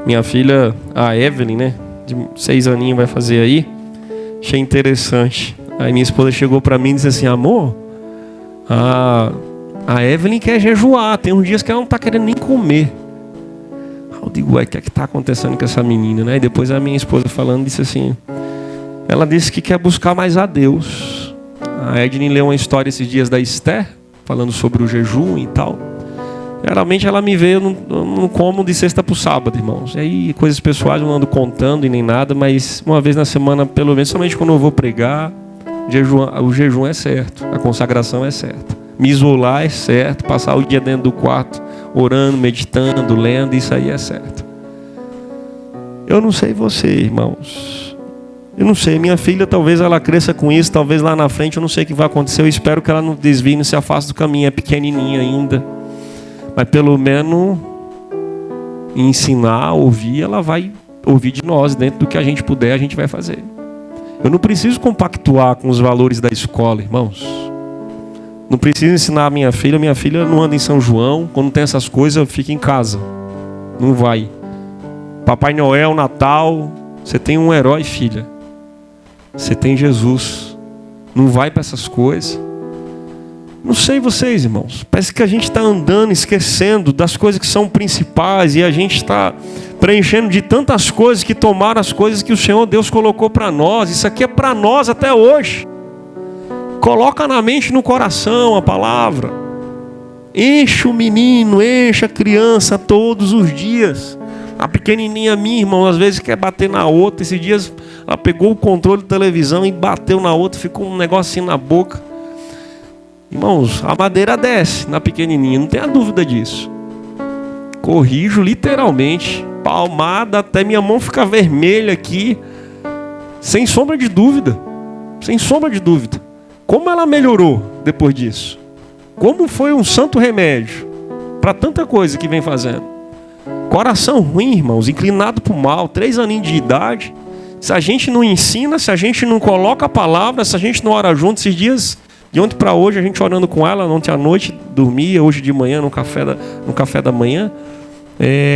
Speaker 1: Minha filha, a Evelyn, né, de 6 aninhos vai fazer aí. Achei interessante. Aí minha esposa chegou para mim e disse assim: amor, a Evelyn quer jejuar. Tem uns dias que ela não está querendo nem comer. Eu digo, ué, o que é que está acontecendo com essa menina, né? E depois a minha esposa falando, disse assim, ela disse que quer buscar mais a Deus. A Edney leu uma história esses dias da Esther, falando sobre o jejum e tal. Geralmente ela me vê, eu não como de sexta para o sábado, irmãos. E aí coisas pessoais eu não ando contando e nem nada, mas uma vez na semana, pelo menos, somente quando eu vou pregar, o jejum é certo, a consagração é certa. Me isolar é certo, passar o dia dentro do quarto, orando, meditando, lendo, isso aí é certo. Eu não sei você, irmãos. Eu não sei, minha filha talvez ela cresça com isso, talvez lá na frente, eu não sei o que vai acontecer. Eu espero que ela não desvie, não se afaste do caminho, é pequenininha ainda. Mas pelo menos ensinar, ouvir, ela vai ouvir de nós, dentro do que a gente puder, a gente vai fazer. Eu não preciso compactuar com os valores da escola, irmãos. Não preciso ensinar a minha filha não anda em São João, quando tem essas coisas, fica em casa. Não vai. Papai Noel, Natal, você tem um herói, filha. Você tem Jesus. Não vai para essas coisas. Não sei vocês, irmãos. Parece que a gente está andando, esquecendo das coisas que são principais, e a gente está preenchendo de tantas coisas que tomaram as coisas que o Senhor Deus colocou para nós. Isso aqui é para nós até hoje. Coloca na mente e no coração a palavra. Enche o menino, enche a criança todos os dias. A pequenininha minha, irmão, às vezes quer bater na outra. Esses dias ela pegou o controle de televisão e bateu na outra, ficou um negocinho na boca. Irmãos, a madeira desce na pequenininha, não tenha dúvida disso. Corrijo literalmente, palmada até minha mão ficar vermelha aqui, sem sombra de dúvida. Sem sombra de dúvida. Como ela melhorou depois disso? Como foi um santo remédio para tanta coisa que vem fazendo? Coração ruim, irmãos, inclinado para o mal, 3 aninhos de idade. Se a gente não ensina, se a gente não coloca a palavra, se a gente não ora junto, esses dias, de ontem para hoje, a gente orando com ela, ontem à noite, dormia, hoje de manhã, no café da manhã,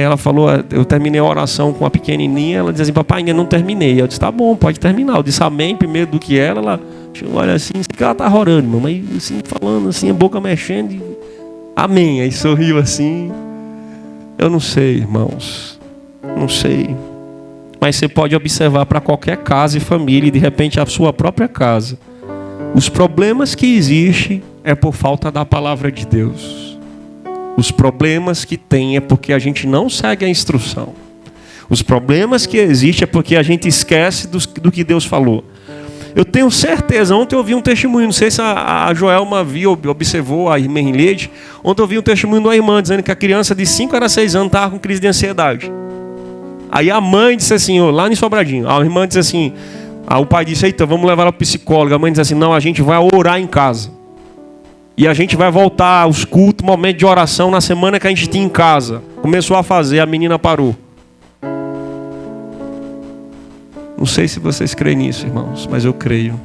Speaker 1: ela falou, eu terminei a oração com a pequenininha, ela dizia assim, papai, ainda não terminei. Eu disse, tá bom, pode terminar. Eu disse amém, primeiro do que ela olha assim, que ela tá orando, irmão, mas assim, falando assim, a boca mexendo, e, amém. Aí sorriu assim. Eu não sei, irmãos, não sei. Mas você pode observar para qualquer casa e família, e de repente a sua própria casa. Os problemas que existem é por falta da palavra de Deus. Os problemas que tem é porque a gente não segue a instrução. Os problemas que existem é porque a gente esquece do que Deus falou. Eu tenho certeza, ontem eu vi um testemunho, não sei se a Joelma viu, observou, a irmã Leide. Ontem eu vi um testemunho de uma irmã dizendo que a criança de 5 a 6 anos estava com crise de ansiedade. Aí a mãe disse assim, lá em Sobradinho, a irmã disse assim, o pai disse, eita, vamos levar ela para o psicólogo. A mãe disse assim, não, a gente vai orar em casa. E a gente vai voltar aos cultos, momento de oração, na semana que a gente tinha em casa. Começou a fazer, a menina parou. Não sei se vocês creem nisso, irmãos, mas eu creio.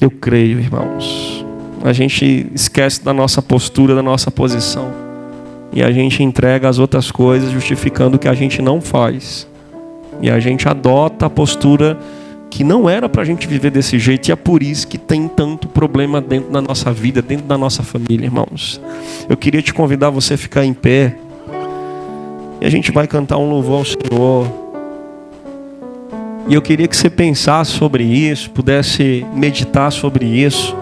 Speaker 1: Eu creio, irmãos. A gente esquece da nossa postura, da nossa posição. E a gente entrega as outras coisas, justificando o que a gente não faz. E a gente adota a postura que não era para a gente viver desse jeito. E é por isso que tem tanto problema dentro da nossa vida, dentro da nossa família, irmãos. Eu queria te convidar a você a ficar em pé. E a gente vai cantar um louvor ao Senhor. E eu queria que você pensasse sobre isso, pudesse meditar sobre isso.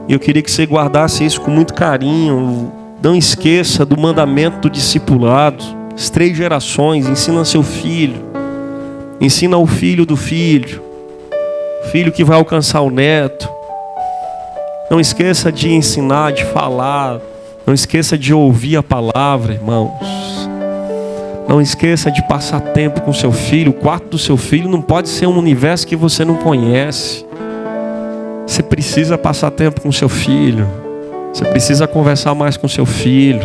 Speaker 1: E eu queria que você guardasse isso com muito carinho. Não esqueça do mandamento do discipulado. As 3 gerações, ensina seu filho. Ensina o filho do filho. O filho que vai alcançar o neto. Não esqueça de ensinar, de falar. Não esqueça de ouvir a palavra, irmãos. Não esqueça de passar tempo com seu filho. O quarto do seu filho não pode ser um universo que você não conhece. Você precisa passar tempo com seu filho. Você precisa conversar mais com seu filho.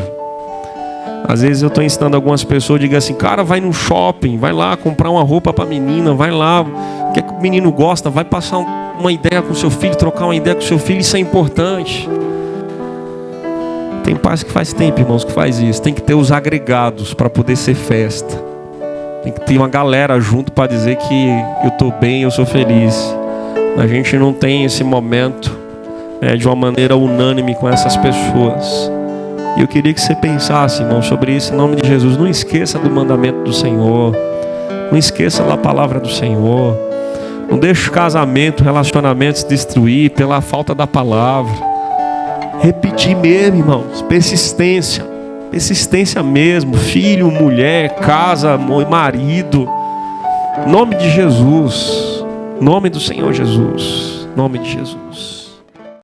Speaker 1: Às vezes eu estou ensinando algumas pessoas, digo assim, cara, vai no shopping, vai lá comprar uma roupa para a menina, vai lá, o que é que o menino gosta, vai passar uma ideia com o seu filho, trocar uma ideia com o seu filho, isso é importante. Tem pais que faz tempo, irmãos, que faz isso. Tem que ter os agregados para poder ser festa. Tem que ter uma galera junto para dizer que eu estou bem, eu sou feliz. A gente não tem esse momento de uma maneira unânime com essas pessoas. E eu queria que você pensasse, irmão, sobre isso em nome de Jesus. Não esqueça do mandamento do Senhor. Não esqueça da palavra do Senhor. Não deixe o casamento, relacionamentos destruir pela falta da palavra. Repetir mesmo, irmãos. Persistência. Persistência mesmo. Filho, mulher, casa, marido. Em nome de Jesus. Em nome do Senhor Jesus. Em nome de Jesus.